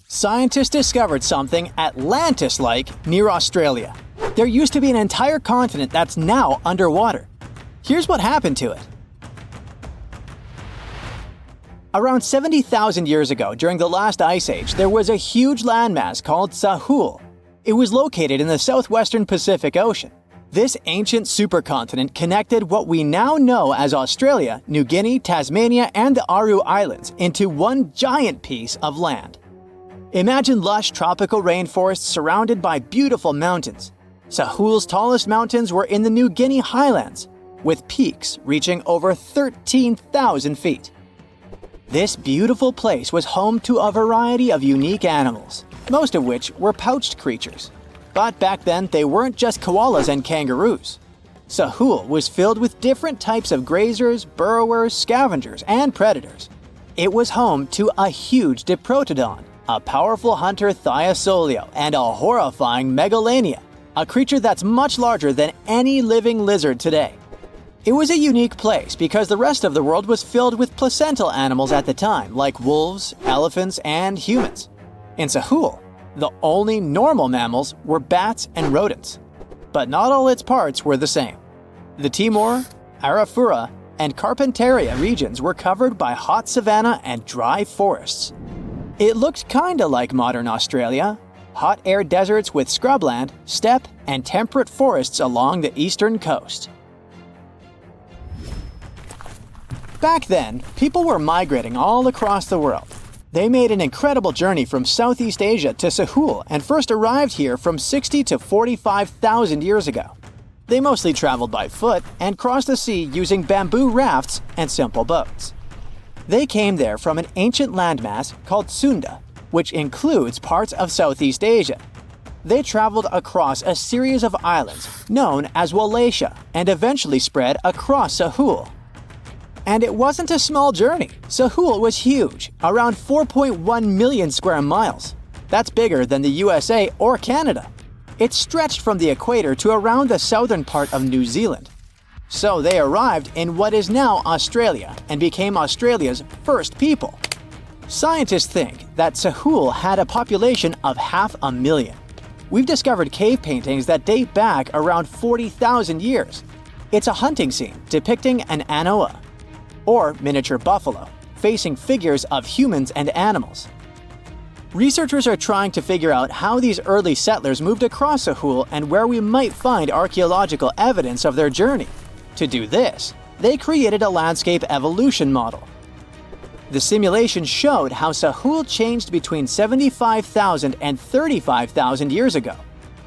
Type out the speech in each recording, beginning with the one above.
Scientists discovered something Atlantis-like near Australia. There used to be an entire continent that's now underwater. Here's what happened to it. Around 70,000 years ago, during the last ice age, there was a huge landmass called Sahul. It was located in the southwestern Pacific Ocean. This ancient supercontinent connected what we now know as Australia, New Guinea, Tasmania, and the Aru Islands into one giant piece of land. Imagine lush tropical rainforests surrounded by beautiful mountains. Sahul's tallest mountains were in the New Guinea highlands, with peaks reaching over 13,000 feet. This beautiful place was home to a variety of unique animals, most of which were pouched creatures. But back then, they weren't just koalas and kangaroos. Sahul was filled with different types of grazers, burrowers, scavengers, and predators. It was home to a huge diprotodon, a powerful hunter Thiosolio, and a horrifying Megalania, a creature that's much larger than any living lizard today. It was a unique place because the rest of the world was filled with placental animals at the time, like wolves, elephants, and humans. In Sahul, the only normal mammals were bats and rodents. But not all its parts were the same. The Timor, Arafura, and Carpentaria regions were covered by hot savanna and dry forests. It looked kinda like modern Australia, hot air deserts with scrubland, steppe, and temperate forests along the eastern coast. Back then, people were migrating all across the world. They made an incredible journey from Southeast Asia to Sahul and first arrived here from 60 to 45,000 years ago. They mostly traveled by foot and crossed the sea using bamboo rafts and simple boats. They came there from an ancient landmass called Sunda, which includes parts of Southeast Asia. They traveled across a series of islands known as Wallachia and eventually spread across Sahul. And it wasn't a small journey. Sahul was huge, around 4.1 million square miles. That's bigger than the USA or Canada. It stretched from the equator to around the southern part of New Zealand. So they arrived in what is now Australia and became Australia's first people. Scientists think that Sahul had a population of 500,000. We've discovered cave paintings that date back around 40,000 years. It's a hunting scene depicting an anoa, or miniature buffalo, facing figures of humans and animals. Researchers are trying to figure out how these early settlers moved across Sahul and where we might find archaeological evidence of their journey. To do this, they created a landscape evolution model. The simulation showed how Sahul changed between 75,000 and 35,000 years ago.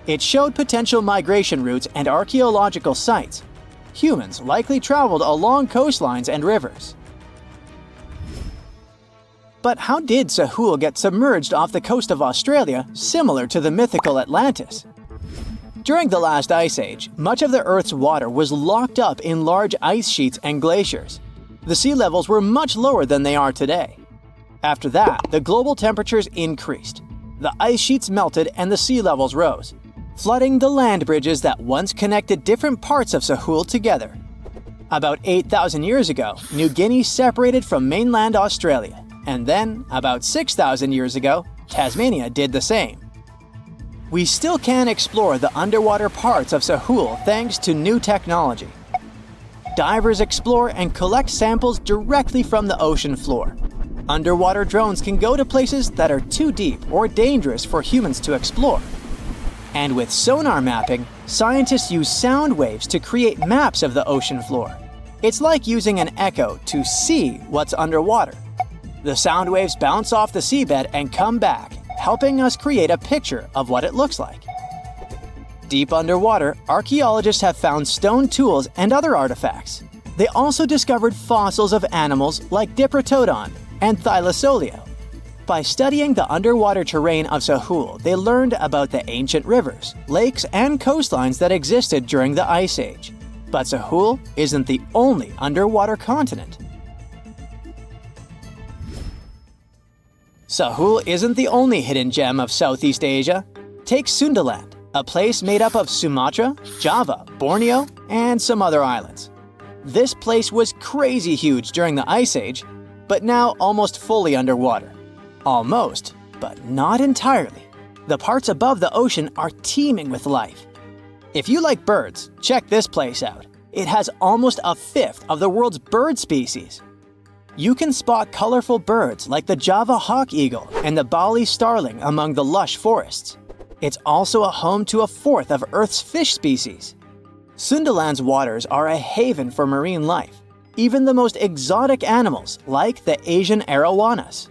It showed potential migration routes and archaeological sites. Humans likely traveled along coastlines and rivers. But how did Sahul get submerged off the coast of Australia, similar to the mythical Atlantis? During the last ice age, much of the Earth's water was locked up in large ice sheets and glaciers. The sea levels were much lower than they are today. After that, the global temperatures increased. The ice sheets melted and the sea levels rose, flooding the land bridges that once connected different parts of Sahul together. About 8,000 years ago, New Guinea separated from mainland Australia, and then, about 6,000 years ago, Tasmania did the same. We still can explore the underwater parts of Sahul thanks to new technology. Divers explore and collect samples directly from the ocean floor. Underwater drones can go to places that are too deep or dangerous for humans to explore. And with sonar mapping, scientists use sound waves to create maps of the ocean floor. It's like using an echo to see what's underwater. The sound waves bounce off the seabed and come back, helping us create a picture of what it looks like. Deep underwater, archaeologists have found stone tools and other artifacts. They also discovered fossils of animals like Diprotodon and Thylasolio. By studying the underwater terrain of Sahul, they learned about the ancient rivers, lakes, and coastlines that existed during the Ice Age. But Sahul isn't the only underwater continent. Sahul isn't the only hidden gem of Southeast Asia. Take Sundaland, a place made up of Sumatra, Java, Borneo, and some other islands. This place was crazy huge during the Ice Age, but now almost fully underwater. Almost, but not entirely. The parts above the ocean are teeming with life. If you like birds, check this place out. It has almost a fifth of the world's bird species. You can spot colorful birds like the Java hawk eagle and the Bali starling among the lush forests. It's also a home to a fourth of Earth's fish species. Sundaland's waters are a haven for marine life, even the most exotic animals like the Asian arowanas.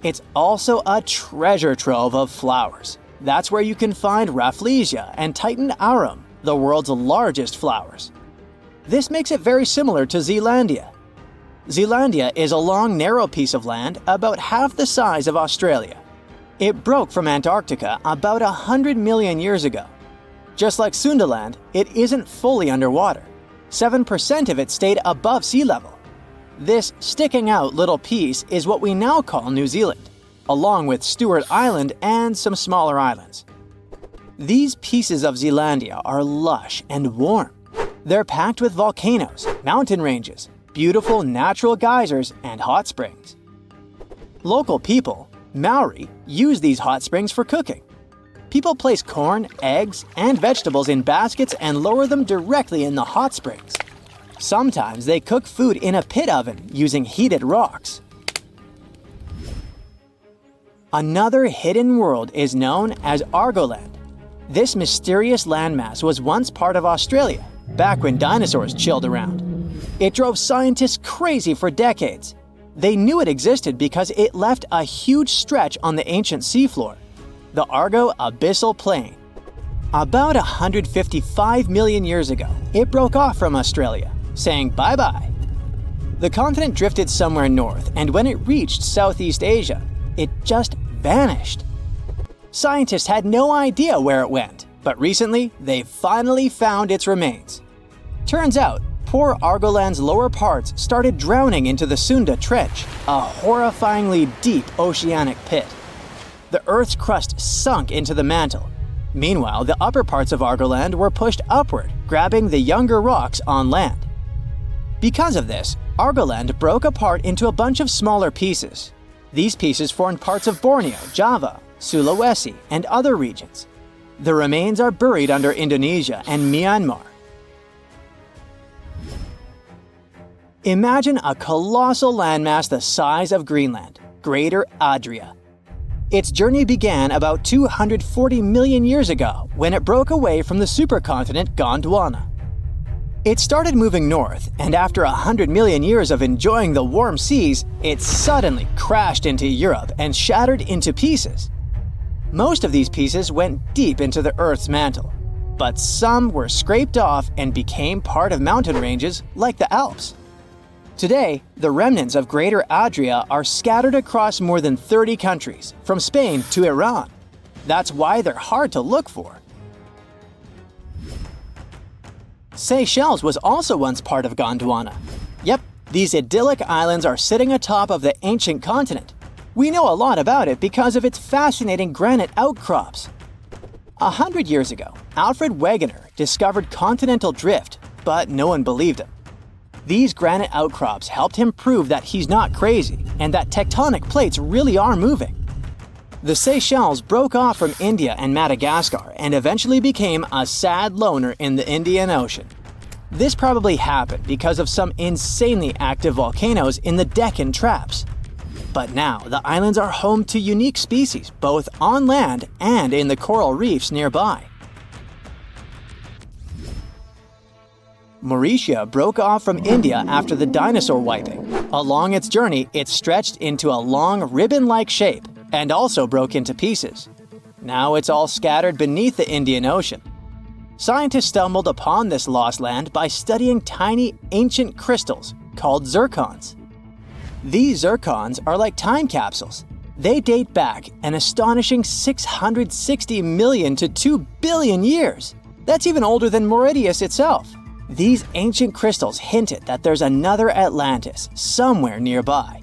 It's also a treasure trove of flowers. That's where you can find Rafflesia and Titan arum, the world's largest flowers. This makes it very similar to Zealandia. Zealandia is a long, narrow piece of land about half the size of Australia. It broke from Antarctica about 100 million years ago. Just like Sundaland, it isn't fully underwater. 7% of it stayed above sea level. This sticking out little piece is what we now call New Zealand, along with Stewart Island and some smaller islands. These pieces of Zealandia are lush and warm. They're packed with volcanoes, mountain ranges, beautiful natural geysers, and hot springs. Local people, Maori, use these hot springs for cooking. People place corn, eggs, and vegetables in baskets and lower them directly in the hot springs. Sometimes they cook food in a pit oven using heated rocks. Another hidden world is known as Argoland. This mysterious landmass was once part of Australia, back when dinosaurs chilled around. It drove scientists crazy for decades. They knew it existed because it left a huge stretch on the ancient seafloor, the Argo Abyssal Plain. About 155 million years ago, it broke off from Australia, saying bye-bye. The continent drifted somewhere north, and when it reached Southeast Asia, it just vanished. Scientists had no idea where it went, but recently, they finally found its remains. Turns out, poor Argoland's lower parts started drowning into the Sunda Trench, a horrifyingly deep oceanic pit. The Earth's crust sunk into the mantle. Meanwhile, the upper parts of Argoland were pushed upward, grabbing the younger rocks on land. Because of this, Argoland broke apart into a bunch of smaller pieces. These pieces formed parts of Borneo, Java, Sulawesi, and other regions. The remains are buried under Indonesia and Myanmar. Imagine a colossal landmass the size of Greenland, Greater Adria. Its journey began about 240 million years ago when it broke away from the supercontinent Gondwana. It started moving north, and after 100 million years of enjoying the warm seas, it suddenly crashed into Europe and shattered into pieces. Most of these pieces went deep into the Earth's mantle, but some were scraped off and became part of mountain ranges like the Alps. Today, the remnants of Greater Adria are scattered across more than 30 countries, from Spain to Iran. That's why they're hard to look for. Seychelles was also once part of Gondwana. Yep, these idyllic islands are sitting atop of the ancient continent. We know a lot about it because of its fascinating granite outcrops. 100 years ago, Alfred Wegener discovered continental drift, but no one believed him. These granite outcrops helped him prove that he's not crazy and that tectonic plates really are moving. The Seychelles broke off from India and Madagascar and eventually became a sad loner in the Indian Ocean. This probably happened because of some insanely active volcanoes in the Deccan Traps. But now, the islands are home to unique species both on land and in the coral reefs nearby. Mauritius broke off from India after the dinosaur wiping. Along its journey, it stretched into a long ribbon-like shape and also broke into pieces. Now it's all scattered beneath the Indian Ocean. Scientists stumbled upon this lost land by studying tiny ancient crystals called zircons. These zircons are like time capsules. They date back an astonishing 660 million to 2 billion years. That's even older than Mauritius itself. These ancient crystals hinted that there's another Atlantis somewhere nearby.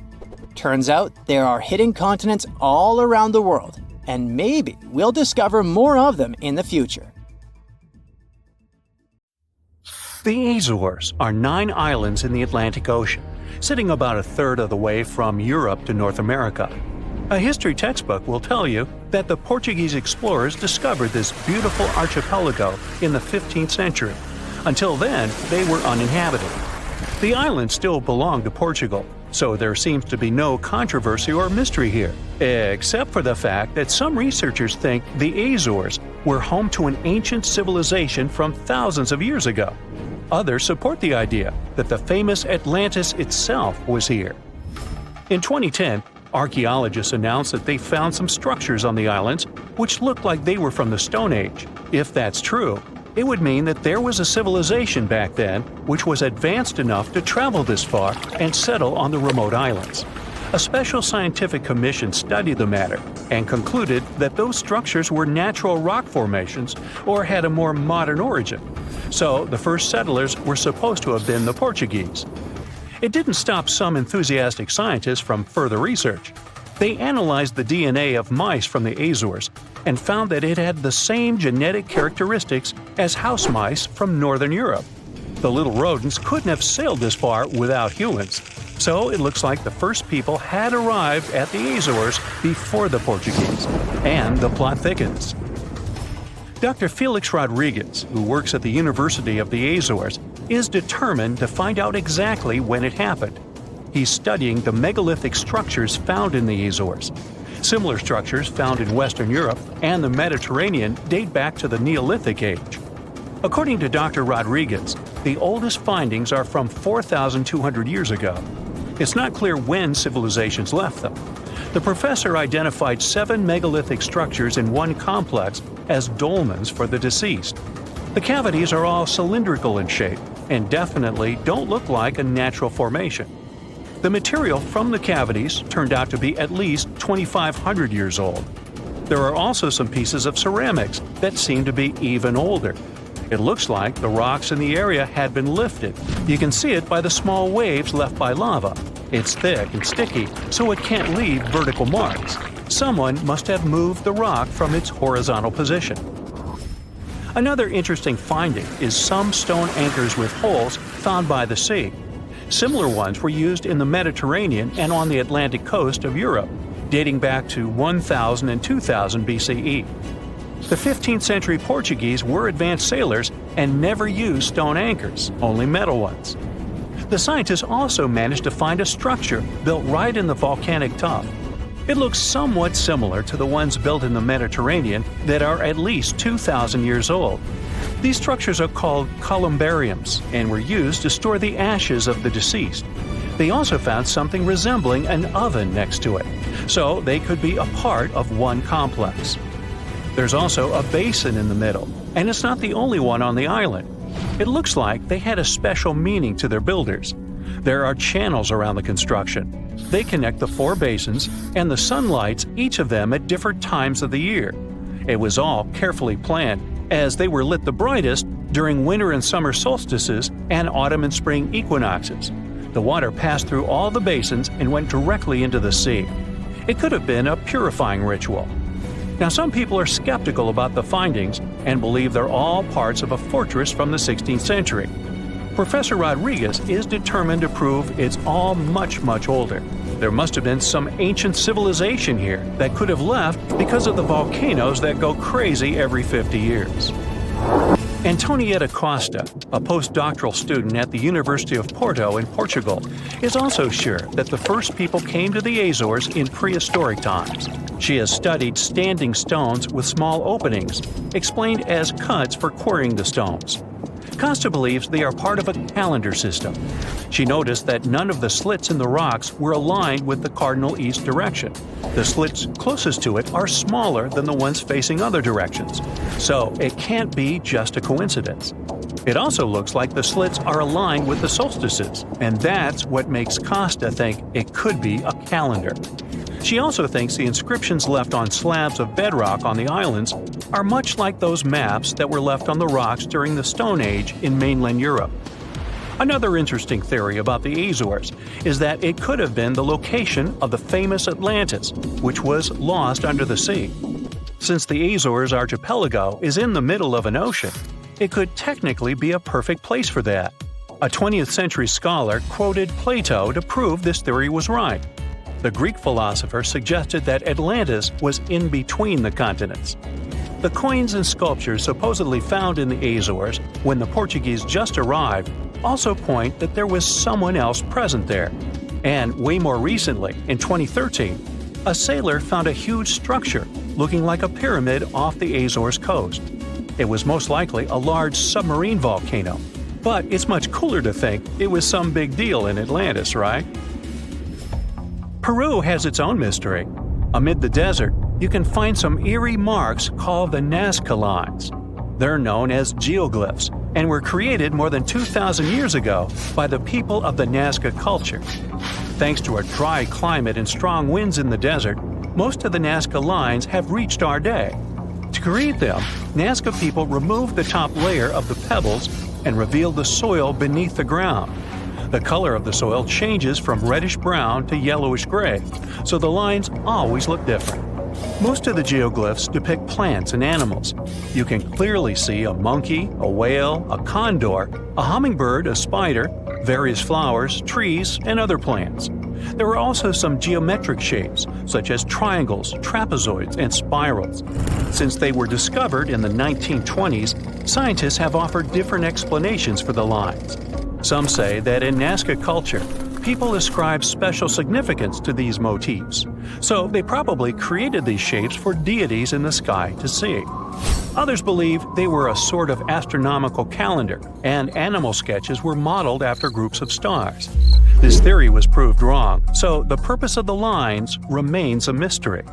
Turns out there are hidden continents all around the world, and maybe we'll discover more of them in the future. The Azores are 9 islands in the Atlantic Ocean, sitting about a third of the way from Europe to North America. A history textbook will tell you that the Portuguese explorers discovered this beautiful archipelago in the 15th century. Until then, they were uninhabited. The island still belonged to Portugal, so there seems to be no controversy or mystery here, except for the fact that some researchers think the Azores were home to an ancient civilization from thousands of years ago. Others support the idea that the famous Atlantis itself was here. In 2010, archaeologists announced that they found some structures on the islands which looked like they were from the Stone Age. If that's true, it would mean that there was a civilization back then which was advanced enough to travel this far and settle on the remote islands. A special scientific commission studied the matter and concluded that those structures were natural rock formations or had a more modern origin. So the first settlers were supposed to have been the Portuguese. It didn't stop some enthusiastic scientists from further research. They analyzed the DNA of mice from the Azores and found that it had the same genetic characteristics as house mice from Northern Europe. The little rodents couldn't have sailed this far without humans, so it looks like the first people had arrived at the Azores before the Portuguese. And the plot thickens. Dr. Felix Rodriguez, who works at the University of the Azores, is determined to find out exactly when it happened. He's studying the megalithic structures found in the Azores. Similar structures found in Western Europe and the Mediterranean date back to the Neolithic age. According to Dr. Rodriguez, the oldest findings are from 4,200 years ago. It's not clear when civilizations left them. The professor identified 7 megalithic structures in one complex as dolmens for the deceased. The cavities are all cylindrical in shape and definitely don't look like a natural formation. The material from the cavities turned out to be at least 2,500 years old. There are also some pieces of ceramics that seem to be even older. It looks like the rocks in the area had been lifted. You can see it by the small waves left by lava. It's thick and sticky, so it can't leave vertical marks. Someone must have moved the rock from its horizontal position. Another interesting finding is some stone anchors with holes found by the sea. Similar ones were used in the Mediterranean and on the Atlantic coast of Europe, dating back to 1000 and 2000 BCE. The 15th century Portuguese were advanced sailors and never used stone anchors, only metal ones. The scientists also managed to find a structure built right in the volcanic top. It looks somewhat similar to the ones built in the Mediterranean that are at least 2,000 years old. These structures are called columbariums and were used to store the ashes of the deceased. They also found something resembling an oven next to it, so they could be a part of one complex. There's also a basin in the middle, and it's not the only one on the island. It looks like they had a special meaning to their builders. There are channels around the construction. They connect the 4 basins, and the sun lights each of them at different times of the year. It was all carefully planned, as they were lit the brightest during winter and summer solstices and autumn and spring equinoxes. The water passed through all the basins and went directly into the sea. It could have been a purifying ritual. Now, some people are skeptical about the findings and believe they're all parts of a fortress from the 16th century. Professor Rodriguez is determined to prove it's all much, much older. There must have been some ancient civilization here that could have left because of the volcanoes that go crazy every 50 years. Antonietta Costa, a postdoctoral student at the University of Porto in Portugal, is also sure that the first people came to the Azores in prehistoric times. She has studied standing stones with small openings, explained as cuts for quarrying the stones. Costa believes they are part of a calendar system. She noticed that none of the slits in the rocks were aligned with the cardinal east direction. The slits closest to it are smaller than the ones facing other directions, so it can't be just a coincidence. It also looks like the slits are aligned with the solstices, and that's what makes Costa think it could be a calendar. She also thinks the inscriptions left on slabs of bedrock on the islands are much like those maps that were left on the rocks during the Stone Age in mainland Europe. Another interesting theory about the Azores is that it could have been the location of the famous Atlantis, which was lost under the sea. Since the Azores archipelago is in the middle of an ocean, it could technically be a perfect place for that. A 20th century scholar quoted Plato to prove this theory was right. The Greek philosopher suggested that Atlantis was in between the continents. The coins and sculptures supposedly found in the Azores when the Portuguese just arrived also point that there was someone else present there. And way more recently, in 2013, a sailor found a huge structure looking like a pyramid off the Azores coast. It was most likely a large submarine volcano, but it's much cooler to think it was some big deal in Atlantis, right? Peru has its own mystery. Amid the desert, you can find some eerie marks called the Nazca lines. They're known as geoglyphs and were created more than 2,000 years ago by the people of the Nazca culture. Thanks to a dry climate and strong winds in the desert, most of the Nazca lines have reached our day. To create them, Nazca people removed the top layer of the pebbles and revealed the soil beneath the ground. The color of the soil changes from reddish-brown to yellowish-gray, so the lines always look different. Most of the geoglyphs depict plants and animals. You can clearly see a monkey, a whale, a condor, a hummingbird, a spider, various flowers, trees, and other plants. There are also some geometric shapes, such as triangles, trapezoids, and spirals. Since they were discovered in the 1920s, scientists have offered different explanations for the lines. Some say that in Nazca culture, people ascribe special significance to these motifs, so they probably created these shapes for deities in the sky to see. Others believe they were a sort of astronomical calendar, and animal sketches were modeled after groups of stars. This theory was proved wrong, so the purpose of the lines remains a mystery.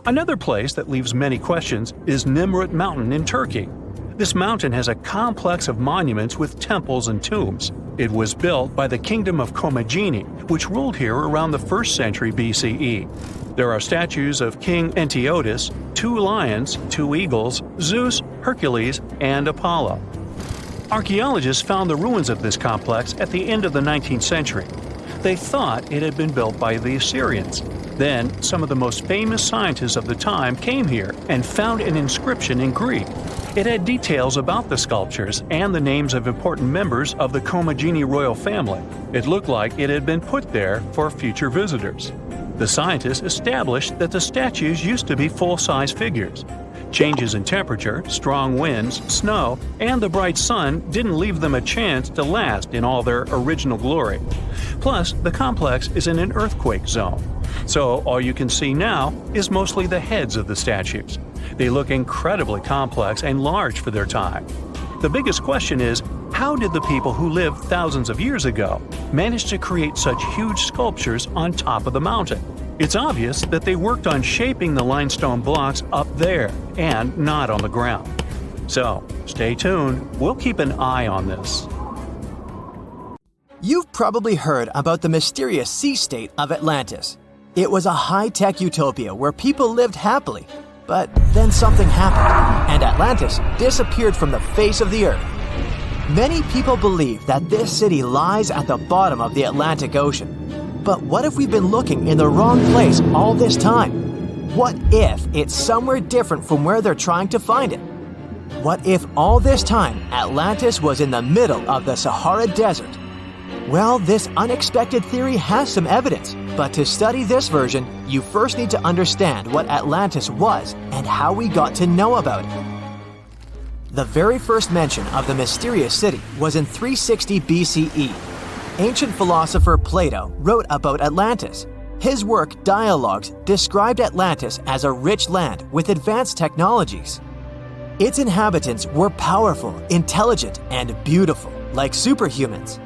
Another place that leaves many questions is Nimrut Mountain in Turkey. This mountain has a complex of monuments with temples and tombs. It was built by the Kingdom of Commagene, which ruled here around the 1st century BCE. There are statues of King Antiochus, 2 lions, 2 eagles, Zeus, Hercules, and Apollo. Archaeologists found the ruins of this complex at the end of the 19th century. They thought it had been built by the Assyrians. Then, some of the most famous scientists of the time came here and found an inscription in Greek. It had details about the sculptures and the names of important members of the Commagene royal family. It looked like it had been put there for future visitors. The scientists established that the statues used to be full-size figures. Changes in temperature, strong winds, snow, and the bright sun didn't leave them a chance to last in all their original glory. Plus, the complex is in an earthquake zone, so all you can see now is mostly the heads of the statues. They look incredibly complex and large for their time. The biggest question is, how did the people who lived thousands of years ago manage to create such huge sculptures on top of the mountain? It's obvious that they worked on shaping the limestone blocks up there and not on the ground. So, stay tuned. We'll keep an eye on this. You've probably heard about the mysterious sea state of Atlantis. It was a high-tech utopia where people lived happily, but then something happened, and Atlantis disappeared from the face of the earth. Many people believe that this city lies at the bottom of the Atlantic Ocean. But what if we've been looking in the wrong place all this time? What if it's somewhere different from where they're trying to find it? What if all this time Atlantis was in the middle of the Sahara Desert? Well, this unexpected theory has some evidence, but to study this version, you first need to understand what Atlantis was and how we got to know about it. The very first mention of the mysterious city was in 360 BCE. Ancient philosopher Plato wrote about Atlantis. His work, Dialogues, described Atlantis as a rich land with advanced technologies. Its inhabitants were powerful, intelligent, and beautiful, like superhumans.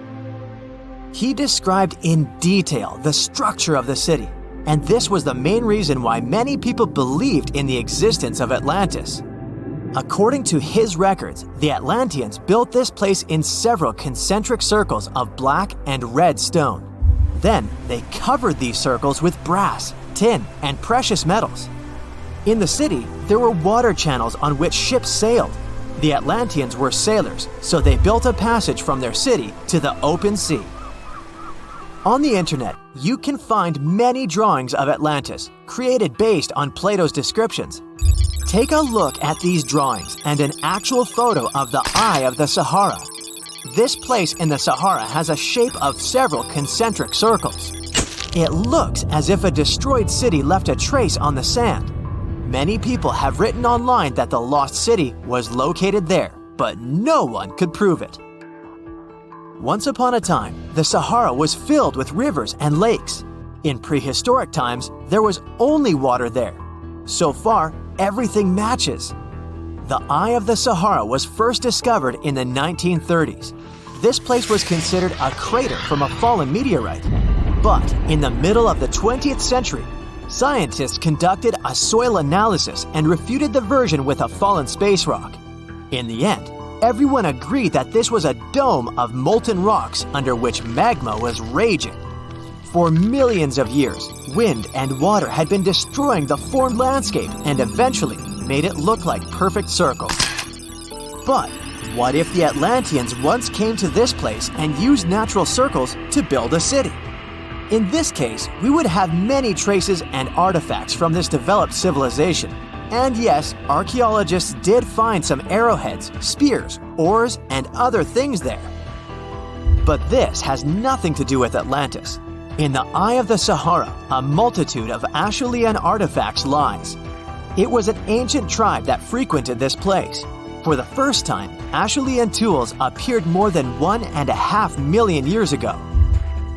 He described in detail the structure of the city, and this was the main reason why many people believed in the existence of Atlantis. According to his records, the Atlanteans built this place in several concentric circles of black and red stone. Then, they covered these circles with brass, tin, and precious metals. In the city, there were water channels on which ships sailed. The Atlanteans were sailors, so they built a passage from their city to the open sea. On the internet, you can find many drawings of Atlantis, created based on Plato's descriptions. Take a look at these drawings and an actual photo of the Eye of the Sahara. This place in the Sahara has a shape of several concentric circles. It looks as if a destroyed city left a trace on the sand. Many people have written online that the lost city was located there, but no one could prove it. Once upon a time, the Sahara was filled with rivers and lakes. In prehistoric times, there was only water there. So far, everything matches. The Eye of the Sahara was first discovered in the 1930s. This place was considered a crater from a fallen meteorite. But in the middle of the 20th century, scientists conducted a soil analysis and refuted the version with a fallen space rock. In the end, everyone agreed that this was a dome of molten rocks under which magma was raging. For millions of years, wind and water had been destroying the formed landscape and eventually made it look like perfect circles. But what if the Atlanteans once came to this place and used natural circles to build a city? In this case, we would have many traces and artifacts from this developed civilization. And yes, archaeologists did find some arrowheads, spears, oars, and other things there. But this has nothing to do with Atlantis. In the Eye of the Sahara, a multitude of Acheulean artifacts lies. It was an ancient tribe that frequented this place. For the first time, Acheulean tools appeared more than 1.5 million years ago.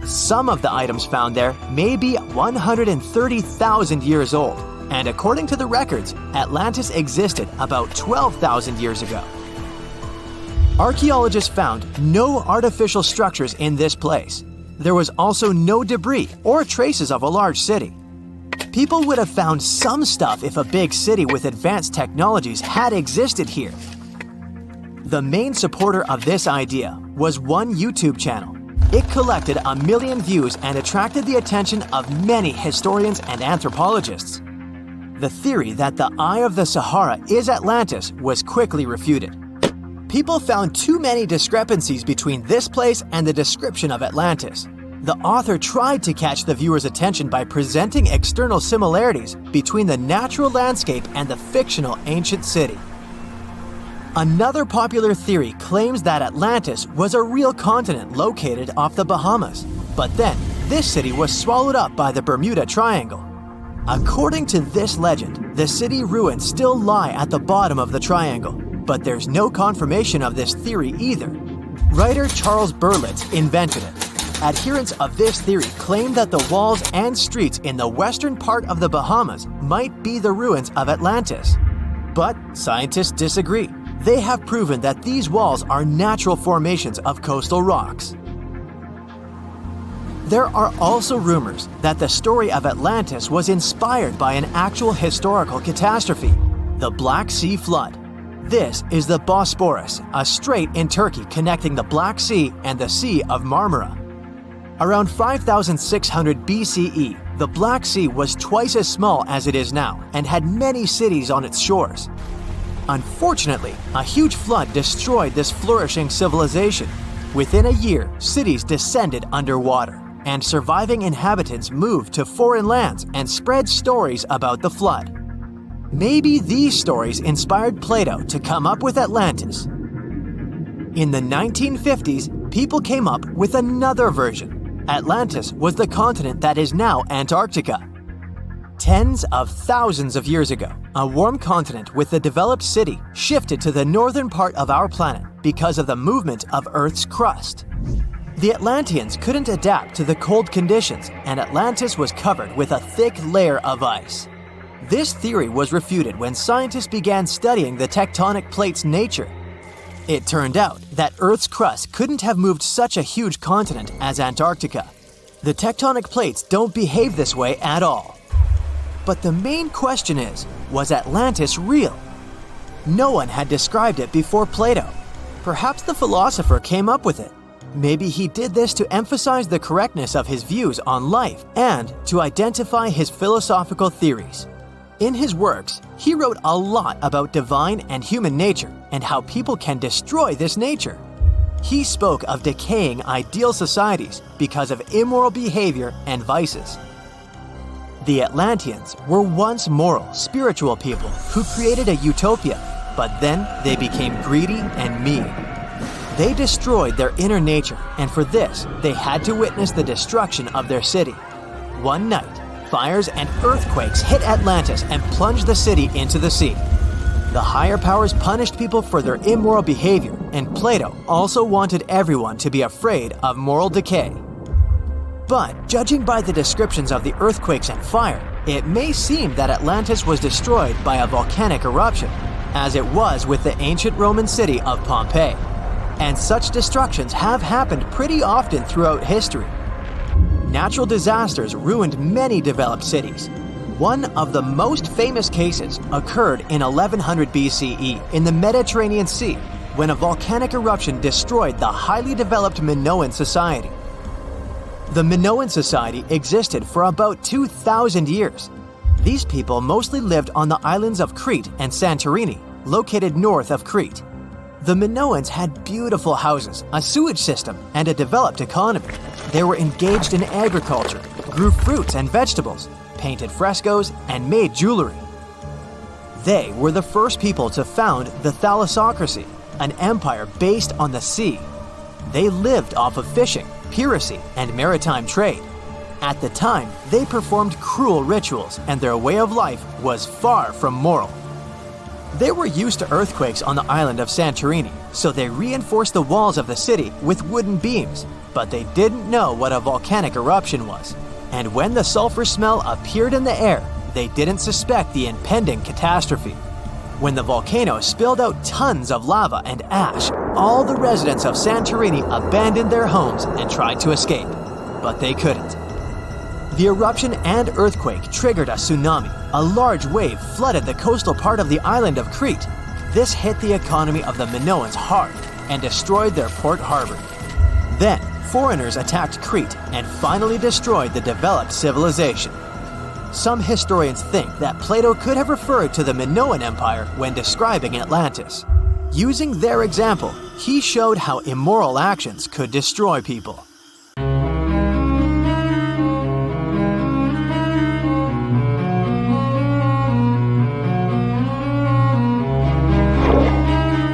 Some of the items found there may be 130,000 years old, and according to the records, Atlantis existed about 12,000 years ago. Archaeologists found no artificial structures in this place. There was also no debris or traces of a large city. People would have found some stuff if a big city with advanced technologies had existed here. The main supporter of this idea was one YouTube channel. It collected 1 million views and attracted the attention of many historians and anthropologists. The theory that the Eye of the Sahara is Atlantis was quickly refuted. People found too many discrepancies between this place and the description of Atlantis. The author tried to catch the viewer's attention by presenting external similarities between the natural landscape and the fictional ancient city. Another popular theory claims that Atlantis was a real continent located off the Bahamas, but then this city was swallowed up by the Bermuda Triangle. According to this legend, the city ruins still lie at the bottom of the triangle, but there's no confirmation of this theory either. Writer Charles Berlitz invented it. Adherents of this theory claim that the walls and streets in the western part of the Bahamas might be the ruins of Atlantis. But scientists disagree. They have proven that these walls are natural formations of coastal rocks. There are also rumors that the story of Atlantis was inspired by an actual historical catastrophe, the Black Sea Flood. This is the Bosporus, a strait in Turkey connecting the Black Sea and the Sea of Marmara. Around 5600 BCE, the Black Sea was twice as small as it is now and had many cities on its shores. Unfortunately, a huge flood destroyed this flourishing civilization. Within a year, cities descended underwater, and surviving inhabitants moved to foreign lands and spread stories about the flood. Maybe these stories inspired Plato to come up with Atlantis. In the 1950s, people came up with another version. Atlantis was the continent that is now Antarctica. Tens of thousands of years ago, a warm continent with a developed city shifted to the northern part of our planet because of the movement of Earth's crust. The Atlanteans couldn't adapt to the cold conditions, and Atlantis was covered with a thick layer of ice. This theory was refuted when scientists began studying the tectonic plate's nature. It turned out that Earth's crust couldn't have moved such a huge continent as Antarctica. The tectonic plates don't behave this way at all. But the main question is, was Atlantis real? No one had described it before Plato. Perhaps the philosopher came up with it. Maybe he did this to emphasize the correctness of his views on life and to identify his philosophical theories. In his works, he wrote a lot about divine and human nature and how people can destroy this nature. He spoke of decaying ideal societies because of immoral behavior and vices. The Atlanteans were once moral, spiritual people who created a utopia, but then they became greedy and mean. They destroyed their inner nature, and for this, they had to witness the destruction of their city. One night, fires and earthquakes hit Atlantis and plunged the city into the sea. The higher powers punished people for their immoral behavior, and Plato also wanted everyone to be afraid of moral decay. But judging by the descriptions of the earthquakes and fire, it may seem that Atlantis was destroyed by a volcanic eruption, as it was with the ancient Roman city of Pompeii. And such destructions have happened pretty often throughout history. Natural disasters ruined many developed cities. One of the most famous cases occurred in 1100 BCE in the Mediterranean Sea, when a volcanic eruption destroyed the highly developed Minoan society. The Minoan society existed for about 2,000 years. These people mostly lived on the islands of Crete and Santorini, located north of Crete. The Minoans had beautiful houses, a sewage system, and a developed economy. They were engaged in agriculture, grew fruits and vegetables, painted frescoes, and made jewelry. They were the first people to found the thalassocracy, an empire based on the sea. They lived off of fishing, piracy, and maritime trade. At the time, they performed cruel rituals, and their way of life was far from moral. They were used to earthquakes on the island of Santorini, so they reinforced the walls of the city with wooden beams, but they didn't know what a volcanic eruption was. And when the sulfur smell appeared in the air, they didn't suspect the impending catastrophe. When the volcano spilled out tons of lava and ash, all the residents of Santorini abandoned their homes and tried to escape, but they couldn't. The eruption and earthquake triggered a tsunami. A large wave flooded the coastal part of the island of Crete. This hit the economy of the Minoans hard and destroyed their port harbor. Then, foreigners attacked Crete and finally destroyed the developed civilization. Some historians think that Plato could have referred to the Minoan Empire when describing Atlantis. Using their example, he showed how immoral actions could destroy people.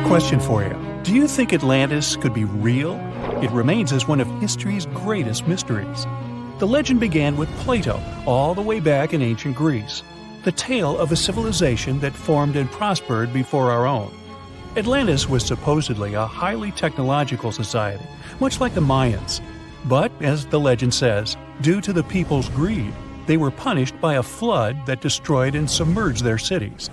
Question for you. Do you think Atlantis could be real? It remains as one of history's greatest mysteries. The legend began with Plato, all the way back in ancient Greece. The tale of a civilization that formed and prospered before our own. Atlantis was supposedly a highly technological society, much like the Mayans. But, as the legend says, due to the people's greed, they were punished by a flood that destroyed and submerged their cities.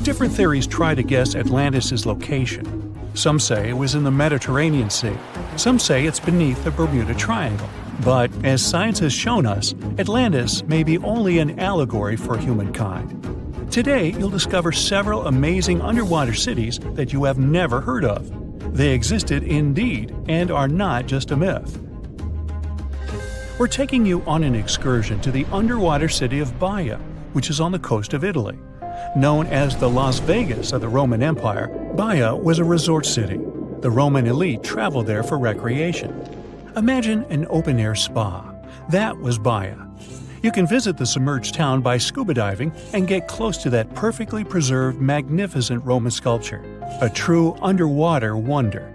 Different theories try to guess Atlantis' location. Some say it was in the Mediterranean Sea. Some say it's beneath the Bermuda Triangle. But, as science has shown us, Atlantis may be only an allegory for humankind. Today, you'll discover several amazing underwater cities that you have never heard of. They existed indeed and are not just a myth. We're taking you on an excursion to the underwater city of Baia, which is on the coast of Italy. Known as the Las Vegas of the Roman Empire, Baia was a resort city. The Roman elite traveled there for recreation. Imagine an open-air spa. That was Baia. You can visit the submerged town by scuba diving and get close to that perfectly preserved, magnificent Roman sculpture, a true underwater wonder.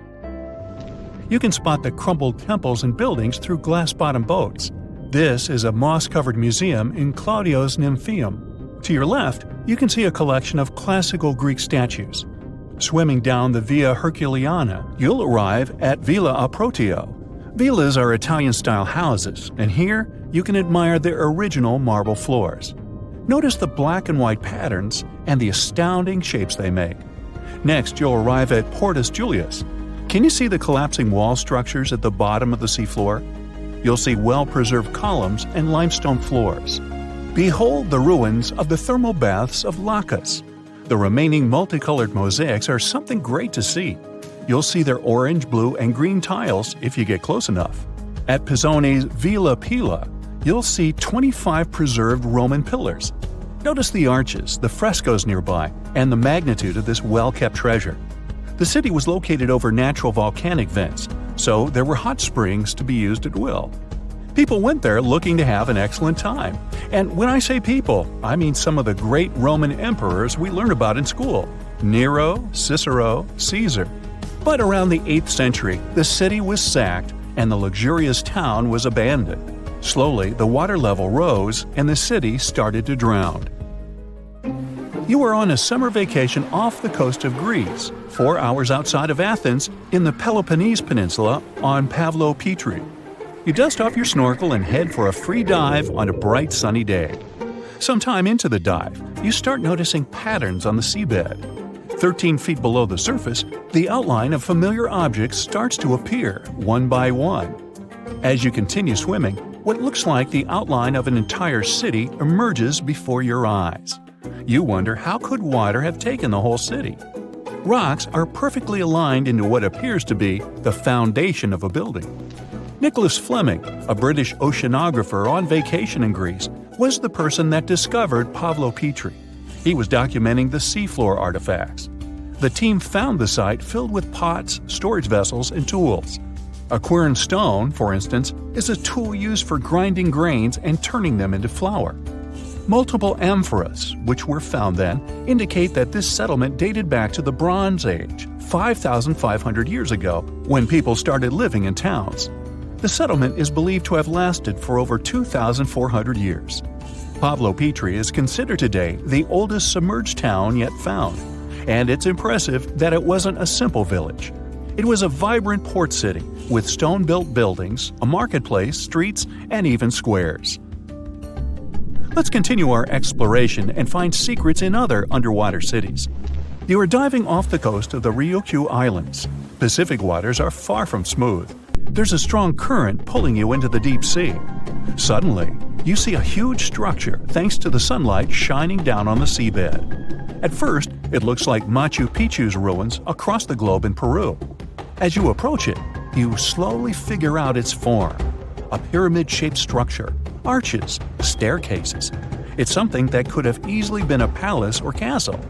You can spot the crumbled temples and buildings through glass-bottom boats. This is a moss-covered museum in Claudio's Nymphaeum. To your left, you can see a collection of classical Greek statues. Swimming down the Via Herculeana, you'll arrive at Villa Aprotio. Villas are Italian-style houses, and here you can admire their original marble floors. Notice the black and white patterns and the astounding shapes they make. Next, you'll arrive at Portus Julius. Can you see the collapsing wall structures at the bottom of the seafloor? You'll see well-preserved columns and limestone floors. Behold the ruins of the thermal baths of Lacus. The remaining multicolored mosaics are something great to see. You'll see their orange, blue, and green tiles if you get close enough. At Pisoni's Villa Pila, you'll see 25 preserved Roman pillars. Notice the arches, the frescoes nearby, and the magnitude of this well-kept treasure. The city was located over natural volcanic vents, so there were hot springs to be used at will. People went there looking to have an excellent time. And when I say people, I mean some of the great Roman emperors we learn about in school: Nero, Cicero, Caesar. But around the 8th century, the city was sacked and the luxurious town was abandoned. Slowly, the water level rose and the city started to drown. You were on a summer vacation off the coast of Greece, 4 hours outside of Athens, in the Peloponnese Peninsula on Pavlo-Petri. You dust off your snorkel and head for a free dive on a bright sunny day. Sometime into the dive, you start noticing patterns on the seabed. 13 feet below the surface, the outline of familiar objects starts to appear, one by one. As you continue swimming, what looks like the outline of an entire city emerges before your eyes. You wonder, how could water have taken the whole city? Rocks are perfectly aligned into what appears to be the foundation of a building. Nicholas Fleming, a British oceanographer on vacation in Greece, was the person that discovered Pavlo-Petri. He was documenting the seafloor artifacts. The team found the site filled with pots, storage vessels, and tools. A quern stone, for instance, is a tool used for grinding grains and turning them into flour. Multiple amphoras, which were found then, indicate that this settlement dated back to the Bronze Age, 5,500 years ago, when people started living in towns. The settlement is believed to have lasted for over 2,400 years. Pavlo-Petri is considered today the oldest submerged town yet found, and it's impressive that it wasn't a simple village. It was a vibrant port city with stone-built buildings, a marketplace, streets, and even squares. Let's continue our exploration and find secrets in other underwater cities. You are diving off the coast of the Ryukyu Islands. Pacific waters are far from smooth. There's a strong current pulling you into the deep sea. Suddenly, you see a huge structure thanks to the sunlight shining down on the seabed. At first, it looks like Machu Picchu's ruins across the globe in Peru. As you approach it, you slowly figure out its form. A pyramid-shaped structure, arches, staircases. It's something that could have easily been a palace or castle.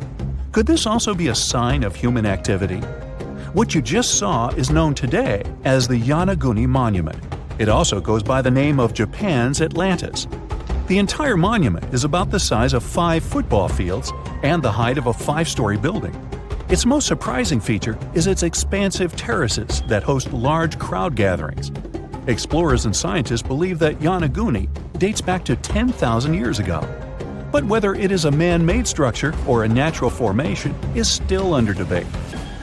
Could this also be a sign of human activity? What you just saw is known today as the Yonaguni Monument. It also goes by the name of Japan's Atlantis. The entire monument is about the size of 5 football fields and the height of a 5-story building. Its most surprising feature is its expansive terraces that host large crowd gatherings. Explorers and scientists believe that Yonaguni dates back to 10,000 years ago. But whether it is a man-made structure or a natural formation is still under debate.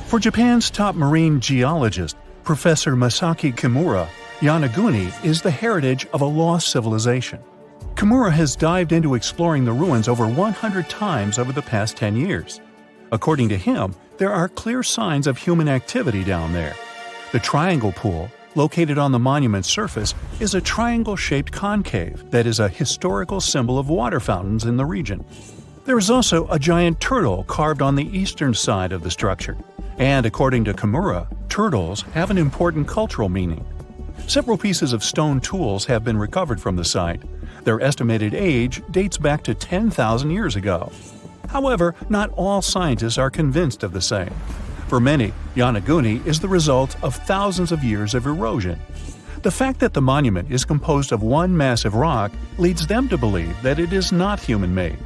For Japan's top marine geologist, Professor Masaki Kimura, Yonaguni is the heritage of a lost civilization. Kimura has dived into exploring the ruins over 100 times over the past 10 years. According to him, there are clear signs of human activity down there. The Triangle Pool, located on the monument's surface, is a triangle-shaped concave that is a historical symbol of water fountains in the region. There is also a giant turtle carved on the eastern side of the structure. And according to Kimura, turtles have an important cultural meaning. Several pieces of stone tools have been recovered from the site. Their estimated age dates back to 10,000 years ago. However, not all scientists are convinced of the same. For many, Yonaguni is the result of thousands of years of erosion. The fact that the monument is composed of one massive rock leads them to believe that it is not human-made.